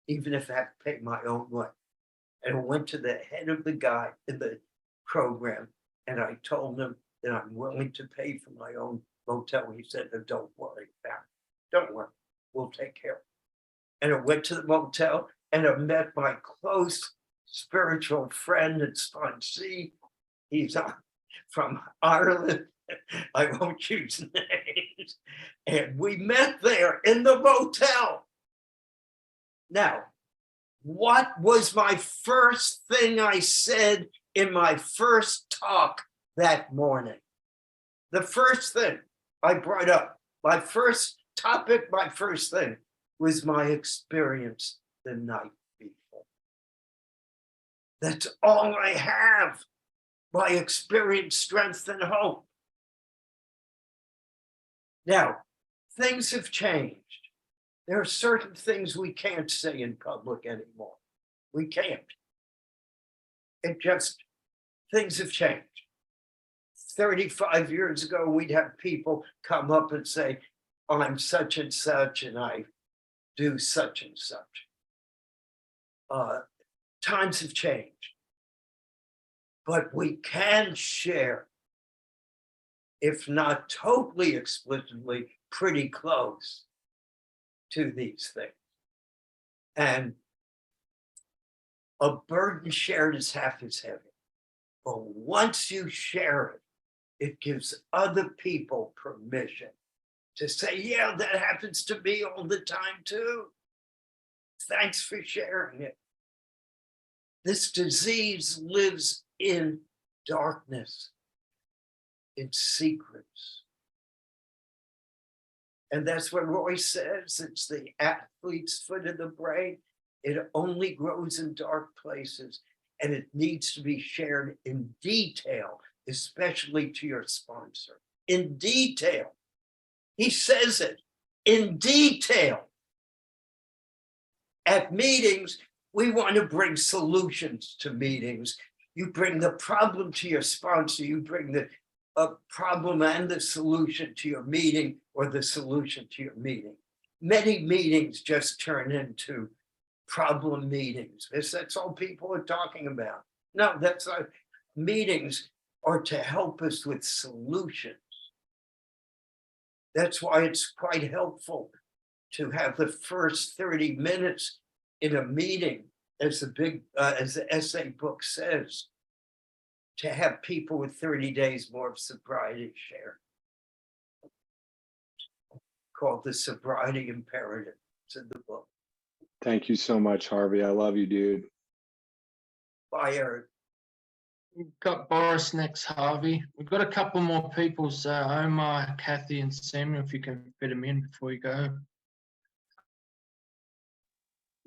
even if I have to pay my own way. And I went to the head of the guy in the program, and I told him that I'm willing to pay for my own motel. He said, "No, don't worry about it. Don't worry, we'll take care of it." And I went to the motel and I met my close spiritual friend and sponsee. He's from Ireland. I won't use names. And we met there in the motel. Now, what was my first thing I said in my first talk that morning? The first thing I brought up, my first topic, my first thing was my experience the night before. That's all I have, my experience, strength, and hope. Now, things have changed. There are certain things we can't say in public anymore. We can't. It just, things have changed. 35 years ago, we'd have people come up and say, "Oh, I'm such and such, and I do such and such." Times have changed. But we can share, if not totally explicitly, pretty close to these things. And a burden shared is half as heavy. But once you share it, it gives other people permission to say, "Yeah, that happens to me all the time too. Thanks for sharing it." This disease lives in darkness, in secrets. And that's what Roy says, it's the athlete's foot in the brain. It only grows in dark places, and it needs to be shared in detail, especially to your sponsor. In detail. He says it, in detail. At meetings, we want to bring solutions to meetings. You bring the problem to your sponsor, you bring the problem and the solution to your meeting, or the solution to your meeting. Many meetings just turn into problem meetings. That's all people are talking about. No, that's not. Meetings are to help us with solutions. That's why it's quite helpful to have the first 30 minutes in a meeting, as the essay book says, to have people with 30 days more of sobriety share. Called the Sobriety Imperative. It's in the book. Thank you so much, Harvey. I love you, dude. Bye, Eric. We've got Boris next, Harvey. We've got a couple more people, so Omar, Kathy, and Samuel, if you can fit them in before you go.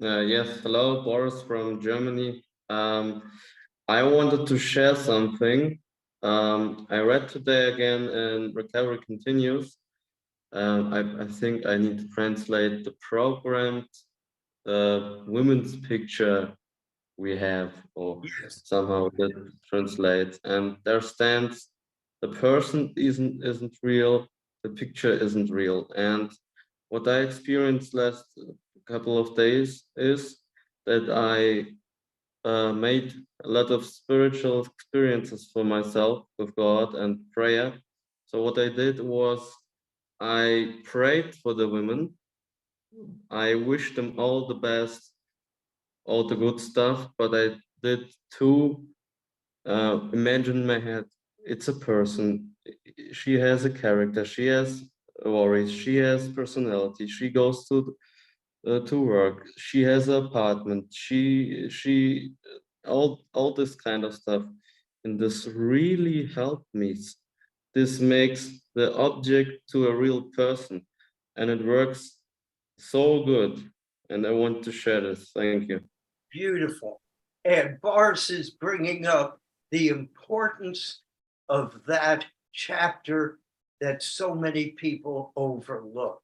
Yes, hello, Boris from Germany. I wanted to share something. I read today again in Recovery Continues. I think I need to translate the programmed women's picture we have, or somehow that translates. And there stands, the person isn't real, the picture isn't real. And what I experienced last couple of days is that I made a lot of spiritual experiences for myself with God and prayer. So what I did was I prayed for the women. I wished them all the best, all the good stuff, but I did too imagine in my head, it's a person, she has a character, she has worries, she has personality, she goes to work, she has an apartment, she all this kind of stuff. And this really helped me. This makes the object to a real person, and it works so good. And I want to share this. Thank you. Beautiful. And Boris is bringing up the importance of that chapter that so many people overlook.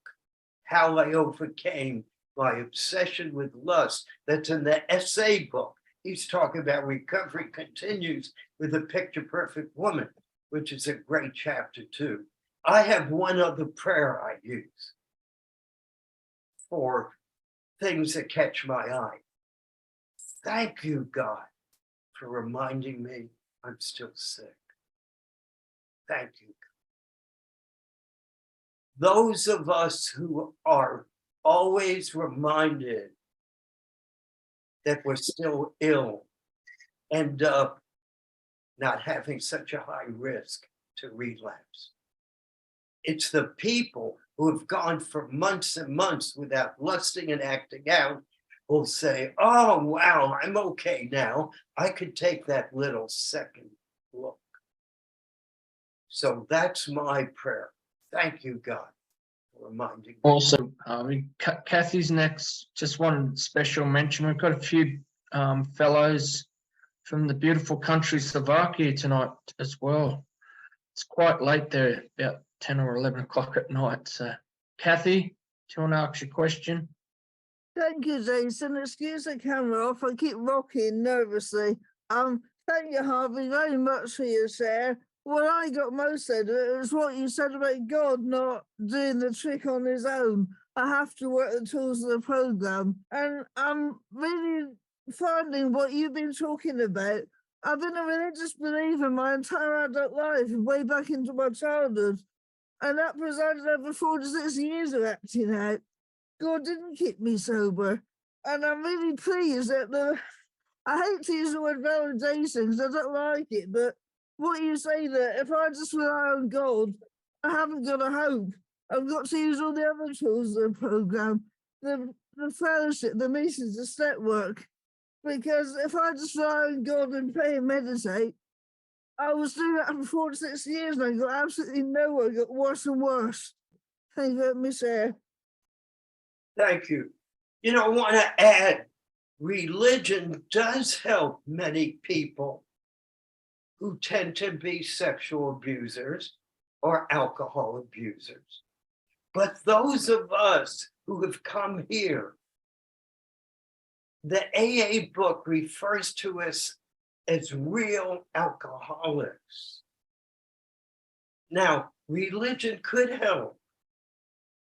How I overcame my obsession with lust. That's in the essay book. He's talking about Recovery Continues with a Picture Perfect Woman, which is a great chapter too. I have one other prayer I use for things that catch my eye. Thank you, God, for reminding me I'm still sick. Thank you. Those of us who are always reminded that we're still ill end up not having such a high risk to relapse. It's the people who have gone for months and months without lusting and acting out will say, oh, wow, I'm okay now. I could take that little second look. So that's my prayer. Thank you, God, for reminding me. Awesome. Kathy's next. Just one special mention. We've got a few fellows from the beautiful country Slovakia tonight as well. It's quite late there, about 10 or 11 o'clock at night. So, Kathy, do you want to ask your question? Thank you, Jason. Excuse the camera off. I keep rocking nervously. Thank you, Harvey, very much for your share. What I got most out of it was what you said about God not doing the trick on his own. I have to work the tools of the program. And I'm really finding what you've been talking about. I've been a religious believer my entire adult life, way back into my childhood. And that presided over 46 years of acting out. God didn't keep me sober. And I'm really pleased that I hate to use the word validation because I don't like it, but what you say that if I just rely on God, I haven't got a hope. I've got to use all the other tools of the program, the fellowship, the meetings, the step work. Because if I just rely on God and pray and meditate, I was doing that for 46 years and I got absolutely nowhere, got worse and worse. Thank you for letting me share. Thank you. You know, I want to add, religion does help many people who tend to be sexual abusers or alcohol abusers. But those of us who have come here, the AA book refers to us as real alcoholics. Now, religion could help,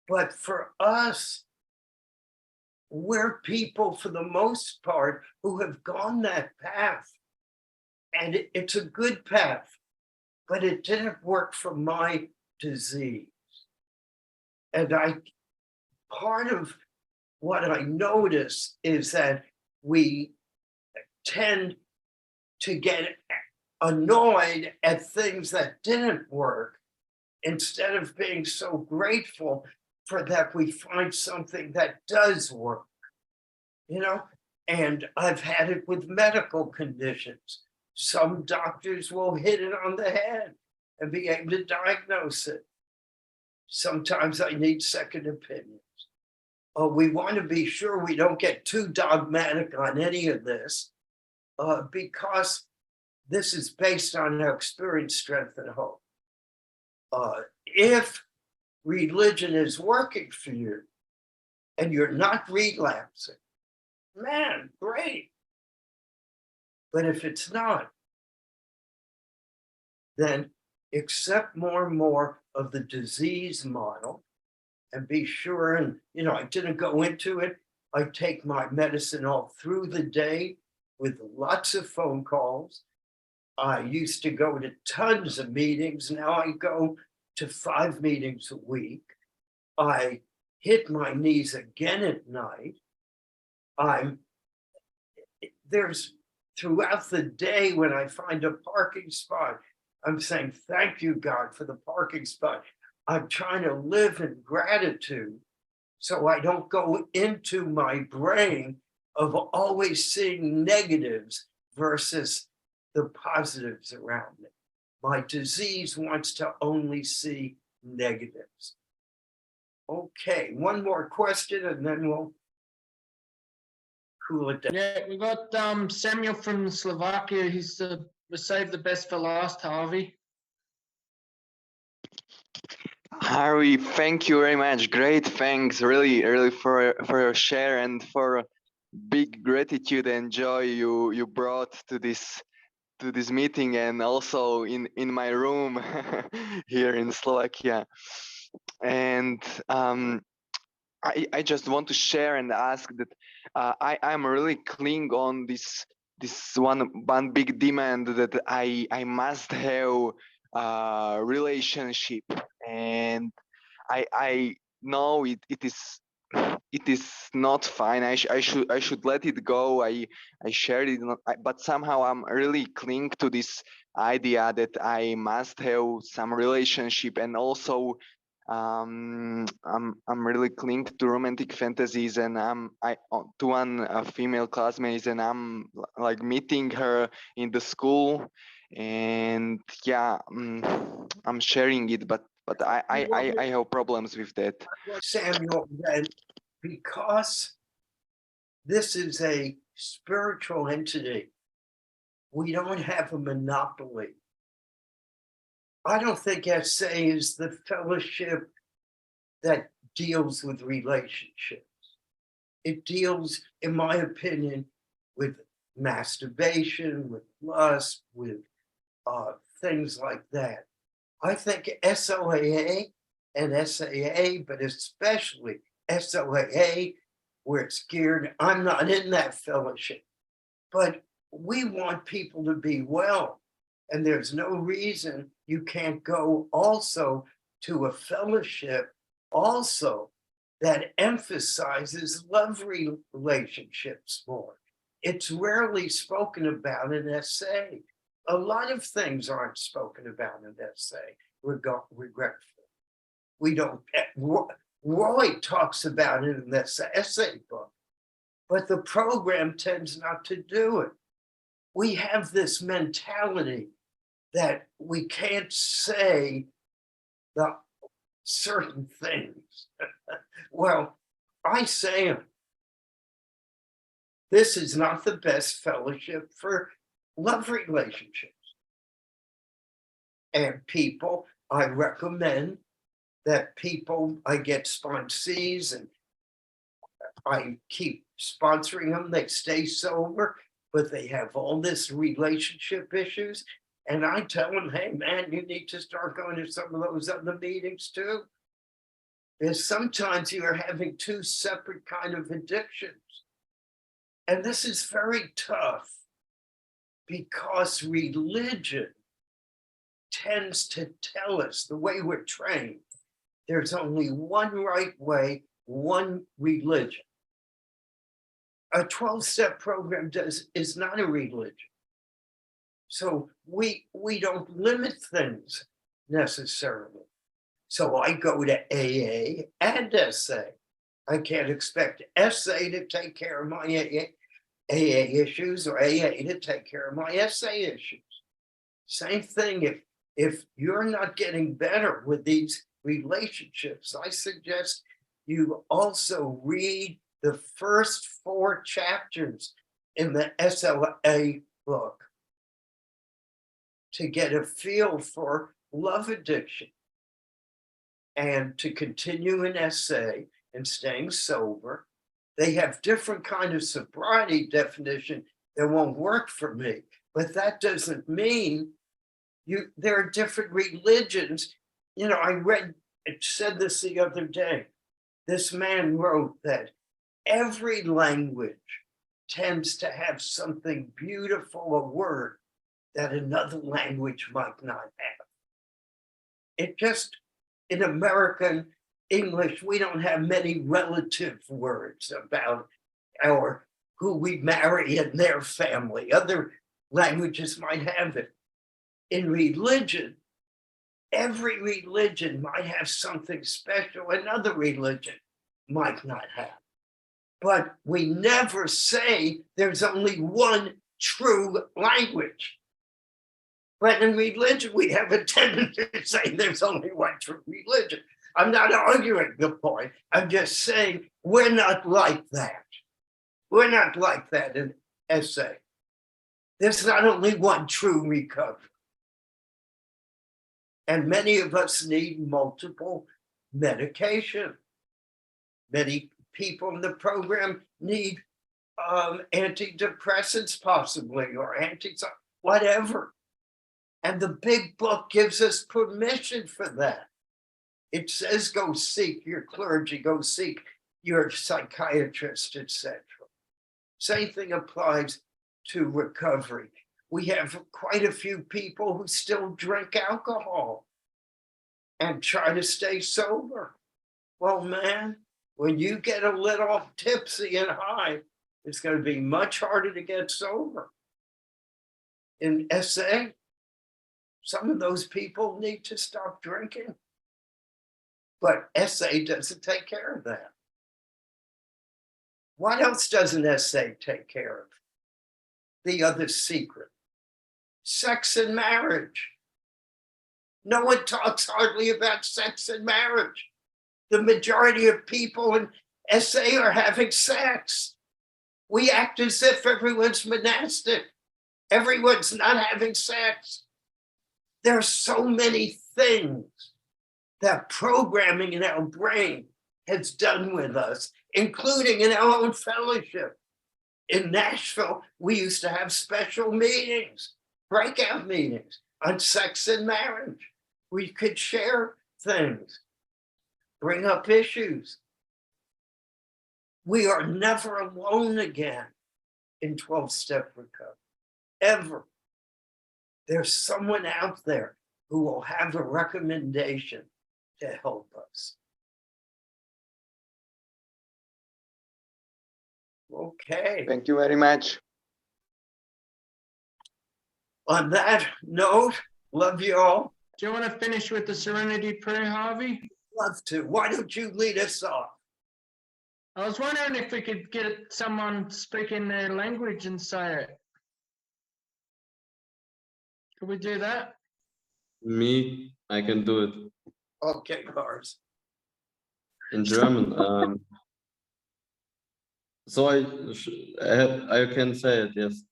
but for us, we're people, for the most part, who have gone that path. And it's a good path, but it didn't work for my disease. And part of what I notice is that we tend to get annoyed at things that didn't work instead of being so grateful for that we find something that does work, you know? And I've had it with medical conditions. Some doctors will hit it on the head and be able to diagnose it. Sometimes I need second opinions. We want to be sure we don't get too dogmatic on any of this because this is based on our experience, strength, and hope. If religion is working for you and you're not relapsing, man, great. But if it's not, then accept more and more of the disease model and be sure. And, you know, I didn't go into it. I take my medicine all through the day with lots of phone calls. I used to go to tons of meetings. Now I go to 5 meetings a week. I hit my knees again at night. There's throughout the day when I find a parking spot, I'm saying, thank you, God, for the parking spot. I'm trying to live in gratitude so I don't go into my brain of always seeing negatives versus the positives around me. My disease wants to only see negatives. Okay, one more question and then we'll cool it down. Yeah, we got Samuel from Slovakia. We saved the best for last, Harvey. Harvey, thank you very much. Great, thanks, really for your share and for big gratitude and joy you brought to this meeting and also in my room here in Slovakia. And I just want to share and ask that I'm really clinging on this one big demand that I must have relationship, and I know it is not fine. I should let it go. I shared it, but somehow I'm really cling to this idea that I must have some relationship, and also I'm really cling to romantic fantasies, and I to one female classmate, and I'm like meeting her in the school, and yeah, I'm sharing it, but I have problems with that. Samuel, that because this is a spiritual entity, we don't have a monopoly. I don't think SA is the fellowship that deals with relationships. It deals, in my opinion, with masturbation, with lust, with things like that. I think SOAA and SAA, but especially SOAA, where it's geared, I'm not in that fellowship, but we want people to be well. And there's no reason you can't go also to a fellowship also that emphasizes love relationships more. It's rarely spoken about in SA. A lot of things aren't spoken about in SA, regretfully. We don't, Roy talks about it in this essay book, but the program tends not to do it. We have this mentality that we can't say the certain things. Well, I say them. This is not the best fellowship for love relationships. And people, I recommend that people, I get sponsees and I keep sponsoring them. They stay sober, but they have all this relationship issues. And I tell them, hey, man, you need to start going to some of those other meetings too. Because sometimes you're having two separate kind of addictions. And this is very tough because religion tends to tell us, the way we're trained, there's only one right way, one religion. A 12-step program is not a religion. So we don't limit things necessarily. So I go to AA and SA. I can't expect SA to take care of my AA issues or AA to take care of my SA issues. Same thing, if you're not getting better with these relationships, I suggest you also read the first 4 chapters in the SLA book to get a feel for love addiction and to continue in SA and staying sober. They have different kind of sobriety definition that won't work for me, but that doesn't mean there are different religions. You know, I said this the other day. This man wrote that every language tends to have something beautiful, a word that another language might not have. It just, in American English, we don't have many relative words about who we marry and their family. Other languages might have it. In religion, every religion might have something special another religion might not have. But we never say there's only one true language. But in religion, we have a tendency to say there's only one true religion. I'm not arguing the point. I'm just saying we're not like that. We're not like that in SA. There's not only one true recovery. And many of us need multiple medication. Many people in the program need antidepressants possibly, or whatever. And the big book gives us permission for that. It says go seek your clergy, go seek your psychiatrist, etc. Same thing applies to recovery. We have quite a few people who still drink alcohol and try to stay sober. Well, man, when you get a little tipsy and high, it's going to be much harder to get sober. In SA, some of those people need to stop drinking. But SA doesn't take care of that. What else doesn't SA take care of? The other secret: sex and marriage. No one talks hardly about sex and marriage. The majority of people in SA are having sex. We act as if everyone's monastic. Everyone's not having sex. There are so many things that programming in our brain has done with us, including in our own fellowship. In Nashville, we used to have special meetings, breakout meetings on sex and marriage. We could share things, bring up issues. We are never alone again in 12-step recovery, ever. There's someone out there who will have a recommendation to help us. Okay. Thank you very much. On that note, love you all. Do you want to finish with the Serenity prayer, Harvey? Love to. Why don't you lead us off? I was wondering if we could get someone speaking their language and say it. Could we do that? Me, I can do it Okay, Lars. in German. So I can say it, yes.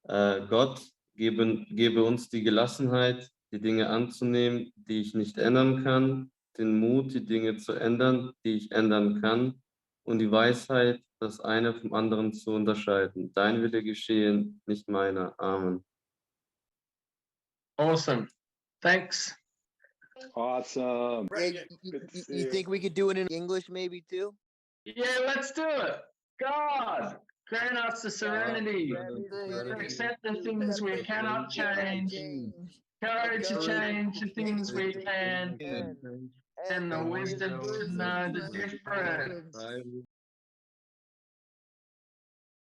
Gott, gebe uns die Gelassenheit, die Dinge anzunehmen, die ich nicht ändern kann, den Mut, die Dinge zu ändern, die ich ändern kann, und die Weisheit, das eine vom anderen zu unterscheiden. Dein Wille geschehen, nicht meiner. Amen. Awesome. Thanks. Awesome. Yeah, Good to see you think we could do it in English maybe too? Yeah, let's do it. God, grant us the serenity to accept the things we cannot change, courage to change the things we can, and the wisdom to know the difference.